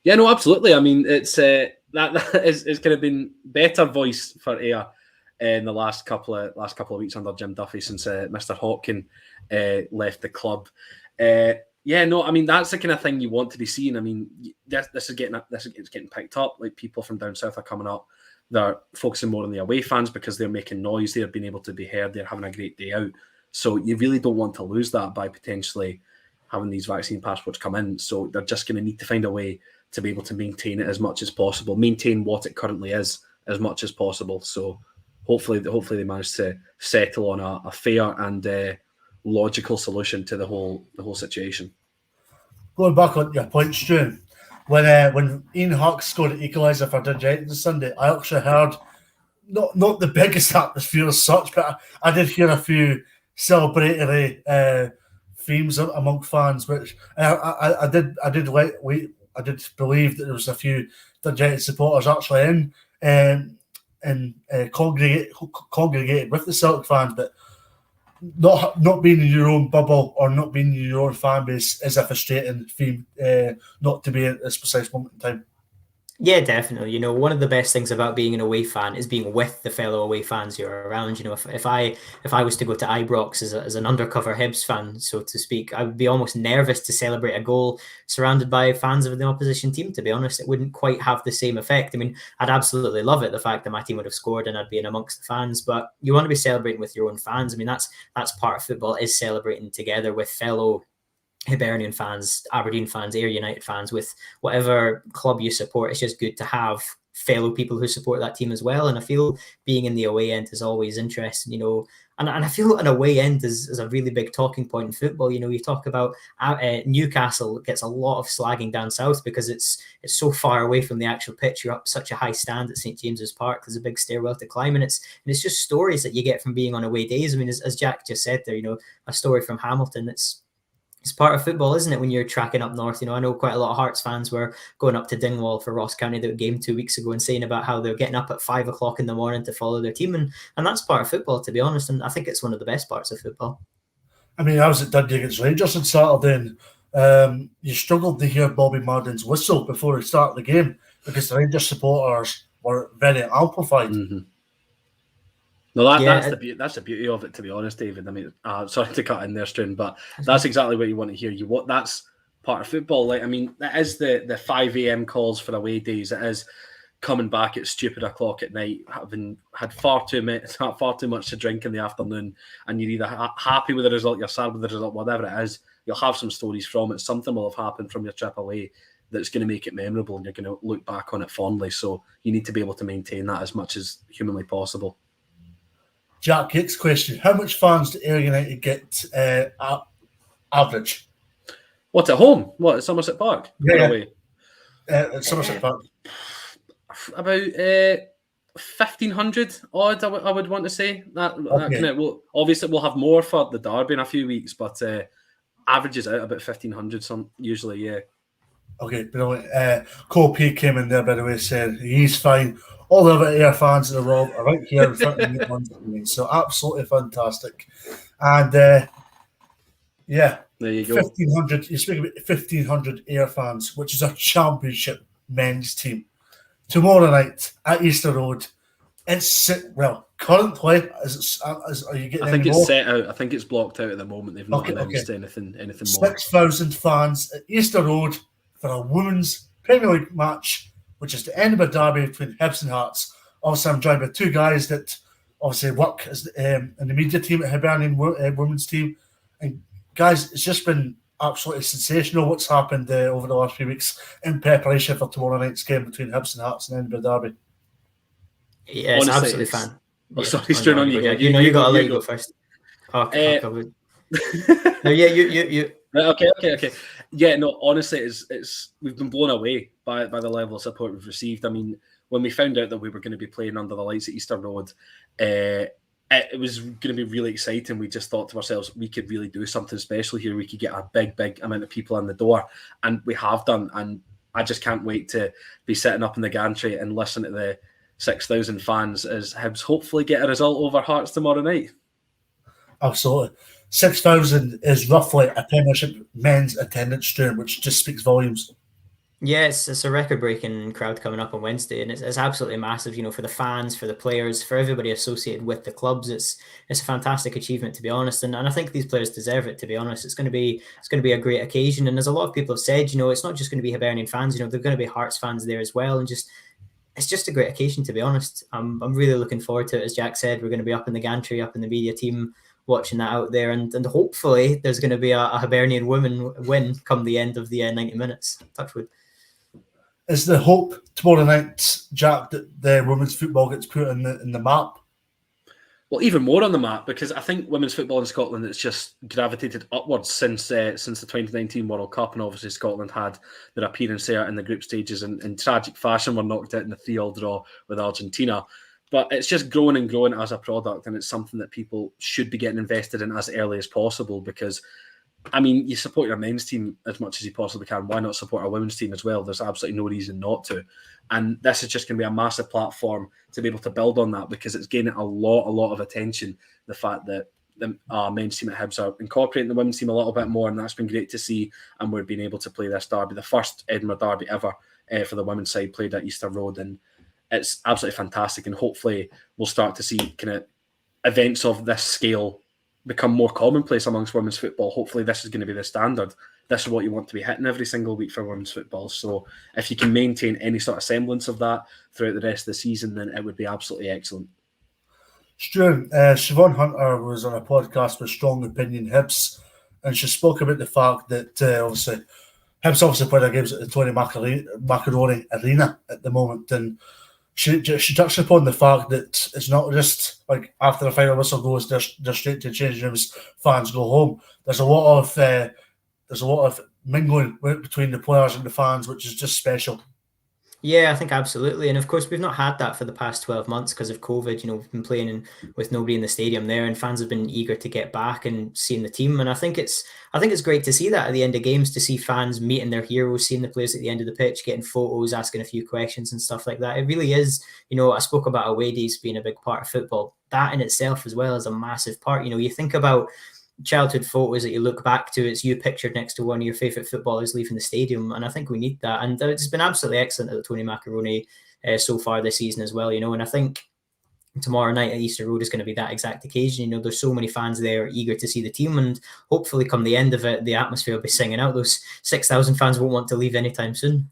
Yeah, no, absolutely. I mean, it's that is kind of been better voice for Ayr in the last couple of weeks under Jim Duffy since Mr. Hopkin left the club. Yeah, no, I mean that's the kind of thing you want to be seeing. I mean, this is getting picked up. Like people from down south are coming up. They're focusing more on the away fans because they're making noise. They're being able to be heard. They're having a great day out. So you really don't want to lose that by potentially having these vaccine passports come in. So they're just going to need to find a way to be able to maintain it as much as possible, maintain what it currently is as much as possible. So hopefully they manage to settle on a fair and logical solution to the whole situation. Going back on your point, Stu, when Ian Hawke scored an equaliser for Dundee this Sunday, I actually heard not the biggest atmosphere as such, but I did hear a few celebratory themes among fans, which I did believe that there was a few United supporters actually congregated with the Celtic fans, but not being in your own bubble or not being in your own fan base is a frustrating theme not to be at this precise moment in time. Yeah, definitely. You know, one of the best things about being an away fan is being with the fellow away fans you're around. You know, if I was to go to Ibrox as an undercover Hibs fan, so to speak, I would be almost nervous to celebrate a goal surrounded by fans of the opposition team. To be honest, it wouldn't quite have the same effect. I mean, I'd absolutely love it, the fact that my team would have scored and I'd be in amongst the fans. But you want to be celebrating with your own fans. I mean, that's part of football, is celebrating together with fellow Hibernian fans, Aberdeen fans, Ayr United fans, with whatever club you support. It's just good to have fellow people who support that team as well. And I feel being in the away end is always interesting, you know. And I feel an away end is a really big talking point in football. You know, you talk about Newcastle gets a lot of slagging down south because it's so far away from the actual pitch. You're up such a high stand at St James's Park. There's a big stairwell to climb, and it's just stories that you get from being on away days. I mean, as Jack just said there, you know, a story from Hamilton. It's part of football, isn't it, when you're tracking up north? You know, I know quite a lot of Hearts fans were going up to Dingwall for Ross County, the game 2 weeks ago, and saying about how they're getting up at 5 o'clock in the morning to follow their team. And that's part of football, to be honest. And I think it's one of the best parts of football. I mean, I was at Dundee against Rangers on Saturday, and you struggled to hear Bobby Madden's whistle before he started the game because the Rangers supporters were very amplified. Mm-hmm. No, that's the beauty of it, to be honest, David. I mean, sorry to cut in there, Struan, but that's exactly what you want to hear. That's part of football. Like, I mean, that is the 5 a.m. calls for away days. It is coming back at stupid o'clock at night, having had far too much to drink in the afternoon, and you're either happy with the result, you're sad with the result, whatever it is. You'll have some stories from it. Something will have happened from your trip away that's going to make it memorable, and you're going to look back on it fondly. So you need to be able to maintain that as much as humanly possible. Jack Hick's question: how much fans do Ayr United get average? What, at home? What, at Somerset Park? Yeah. At Somerset Park. About 1,500 odd, I would want to say. That kind of, obviously we'll have more for the derby in a few weeks, but averages out about 1,500 usually, yeah. Okay, brilliant. Cole P came in there, by the way, said he's fine. All the other Ayr fans in the world are right here in front of me. So absolutely fantastic. And yeah, there you go. 1,500. You speak about 1,500 Ayr fans, which is a championship men's team. Tomorrow night at Easter Road. It's currently are you getting? I think it's set out. I think it's blocked out at the moment. They've not announced anything more. 6,000 fans at Easter Road for a women's Premier League match, which is the Edinburgh derby between Hibs and Hearts. Obviously, I'm joined by two guys that obviously work as in the media team at Hibernian women's team. And guys, it's just been absolutely sensational what's happened over the last few weeks in preparation for tomorrow night's game between Hibs and Hearts and Edinburgh derby. Yeah, it's absolutely fun. Sorry, Struan, on you. You got to let you go first. Okay. No, yeah, you. Okay. Yeah, no, honestly, it's we've been blown away by the level of support we've received. I mean, when we found out that we were going to be playing under the lights at Easter Road, it was going to be really exciting. We just thought to ourselves, we could really do something special here. We could get a big amount of people in the door, and we have done. And I just can't wait to be sitting up in the gantry and listen to the 6,000 fans as Hibs hopefully get a result over Hearts tomorrow night. Absolutely. 6,000 is roughly a Premiership men's attendance, Struan, which just speaks volumes. Yeah, it's a record-breaking crowd coming up on Wednesday, and it's absolutely massive, you know, for the fans, for the players, for everybody associated with the clubs. It's a fantastic achievement, to be honest, and I think these players deserve it, to be honest. It's going to be a great occasion, and as a lot of people have said, you know, it's not just going to be Hibernian fans, you know, they're going to be Hearts fans there as well, and it's just a great occasion, to be honest. I'm really looking forward to it. As Jack said, we're going to be up in the gantry, up in the media team, watching that out there, and hopefully there's going to be a Hibernian women win come the end of the 90 minutes. Touch wood. Is the hope tomorrow night, Jack, that the women's football gets put in the map? Well, even more on the map, because I think women's football in Scotland has just gravitated upwards since the 2019 World Cup, and obviously Scotland had their appearance there in the group stages and in tragic fashion were knocked out in the 3-3 draw with Argentina. But it's just growing and growing as a product, and it's something that people should be getting invested in as early as possible because, I mean, you support your men's team as much as you possibly can. Why not support our women's team as well? There's absolutely no reason not to. And this is just going to be a massive platform to be able to build on that because it's gaining a lot of attention. The fact that the men's team at Hibs are incorporating the women's team a little bit more, and that's been great to see. And we're being able to play this derby, the first Edinburgh derby ever for the women's side, played at Easter Road. And it's absolutely fantastic. And hopefully we'll start to see kind of events of this scale become more commonplace amongst women's football. Hopefully this is going to be the standard. This is what you want to be hitting every single week for women's football. So if you can maintain any sort of semblance of that throughout the rest of the season, then it would be absolutely excellent. Stuart, Siobhan Hunter was on a podcast with Strong Opinion Hibs, and she spoke about the fact that obviously Hibs play their games at the Tony Macaroni Arena at the moment, and she touched upon the fact that it's not just like after the final whistle goes, they're straight to changing rooms, fans go home. There's a lot of mingling between the players and the fans, which is just special. Yeah, I think absolutely. And of course, we've not had that for the past 12 months because of COVID. You know, we've been playing with nobody in the stadium there, and fans have been eager to get back and seeing the team. And I think it's great to see that at the end of games, to see fans meeting their heroes, seeing the players at the end of the pitch, getting photos, asking a few questions and stuff like that. It really is, you know, I spoke about away days being a big part of football. That in itself as well is a massive part. You know, you think about childhood photos that you look back to, it's you pictured next to one of your favourite footballers leaving the stadium, and I think we need that. And it's been absolutely excellent at the Tony Macaroni so far this season as well, you know. And I think tomorrow night at Easter Road is going to be that exact occasion. You know, there's so many fans there eager to see the team, and hopefully come the end of it, the atmosphere will be singing out. Those 6,000 fans won't want to leave anytime soon.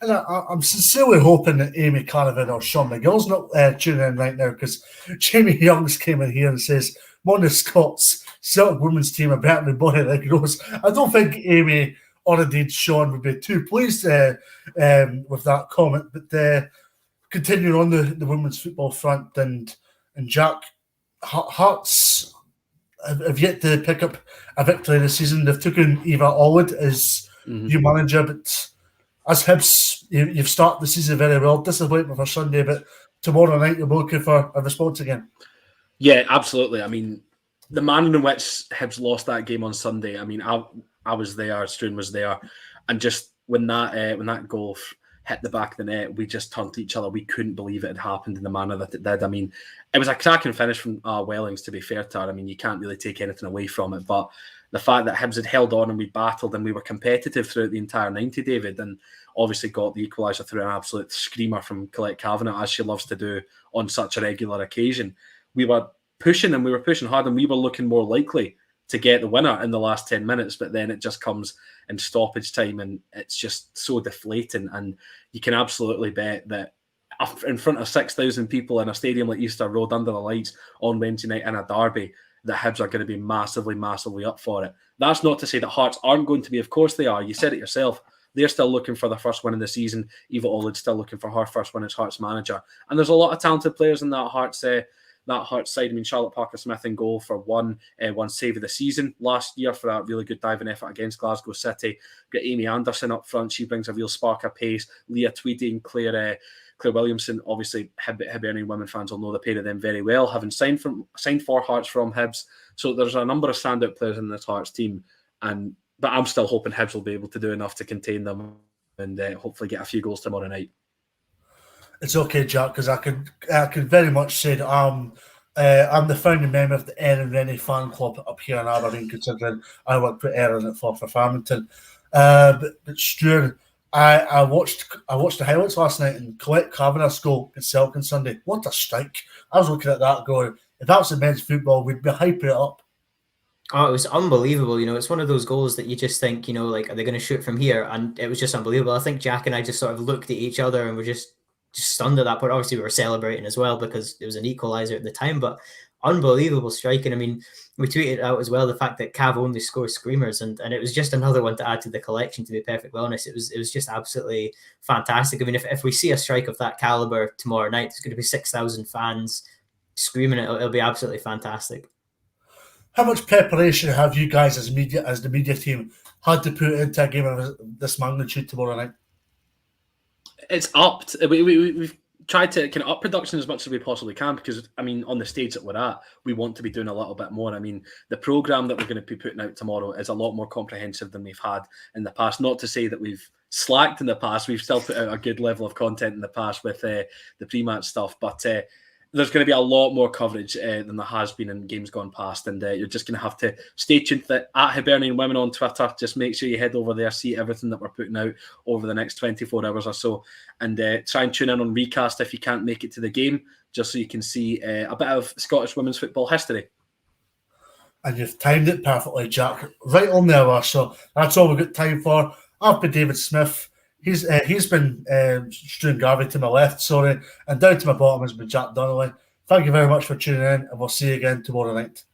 And I'm sincerely hoping that Amy Canavan or Sean McGill's not tuning in right now, because Jamie Youngs came in here and says, "One of Scots Celtic women's team are better than Bonnie like Rose." I don't think Amy or indeed Sean would be too pleased with that comment. But continuing on the women's football front, and Jack, Hearts have yet to pick up a victory this season. They've taken Eva Allwood as new manager, but as Hibs, you've started the season very well. Disappointing for Sunday, but tomorrow night you'll be looking for a response again. Yeah, absolutely. I mean, the manner in which Hibs lost that game on Sunday, I mean, I was there, Struan was there, and just when that goal hit the back of the net, we just turned to each other. We couldn't believe it had happened in the manner that it did. I mean, it was a cracking finish from Wellings, to be fair to her. I mean, you can't really take anything away from it, but the fact that Hibs had held on and we battled and we were competitive throughout the entire 90, David, and obviously got the equaliser through an absolute screamer from Colette Kavanagh, as she loves to do on such a regular occasion. We were pushing and we were pushing hard, and we were looking more likely to get the winner in the last 10 minutes, but then it just comes in stoppage time, and it's just so deflating. And you can absolutely bet that in front of 6,000 people in a stadium like Easter Road under the lights on Wednesday night in a derby, the Hibs are going to be massively up for it. That's not to say that Hearts aren't going to be. Of course they are. You said it yourself. They're still looking for their first win in the season. Eva Allwood's still looking for her first win as Hearts manager. And there's a lot of talented players in that Hearts side. I mean, Charlotte Parker-Smith in goal for one save of the season last year for a really good diving effort against Glasgow City. We've got Amy Anderson up front. She brings a real spark of pace. Leah Tweedy and Claire Williamson. Obviously, Hibernian women fans will know the pair of them very well, having signed for Hearts from Hibs. So there's a number of standout players in this Hearts team. But I'm still hoping Hibs will be able to do enough to contain them and hopefully get a few goals tomorrow night. It's okay, Jack, because I could very much say that I'm the founding member of the Erin Rennie fan club up here in Aberdeen, considering I work for Erin at Forfar Farmington. But Stuart, I watched the highlights last night, and Colette Kavanagh's goal at Celtic on Sunday. What a strike! I was looking at that going, if that was the men's football, we'd be hyping it up. Oh, it was unbelievable. You know, it's one of those goals that you just think, you know, like, are they going to shoot from here? And it was just unbelievable. I think Jack and I just sort of looked at each other and were just stunned at that point. Obviously, we were celebrating as well because it was an equaliser at the time, but unbelievable striking. I mean, we tweeted out as well the fact that Cav only scores screamers, and it was just another one to add to the collection, to be perfectly honest. It was just absolutely fantastic. I mean, if we see a strike of that caliber tomorrow night, there's going to be 6,000 fans screaming. It'll be absolutely fantastic. How much preparation have you guys as the media team had to put into a game of this magnitude tomorrow night? It's upped. We've try to kind of up production as much as we possibly can, because I mean, on the stage that we're at, we want to be doing a little bit more. I mean, the program that we're going to be putting out tomorrow is a lot more comprehensive than we've had in the past. Not to say that we've slacked in the past, we've still put out a good level of content in the past with the pre-match stuff, but there's going to be a lot more coverage than there has been in games gone past, and you're just going to have to stay tuned to that at Hibernian Women on Twitter. Just make sure you head over there, see everything that we're putting out over the next 24 hours or so, and try and tune in on Recast if you can't make it to the game, just so you can see a bit of Scottish women's football history. And you've timed it perfectly, Jack. Right on the hour, so that's all we've got time for. I've been David Smith. He's been Stuart Garvey to my left, sorry, and down to my bottom has been Jack Donnelly. Thank you very much for tuning in, and we'll see you again tomorrow night.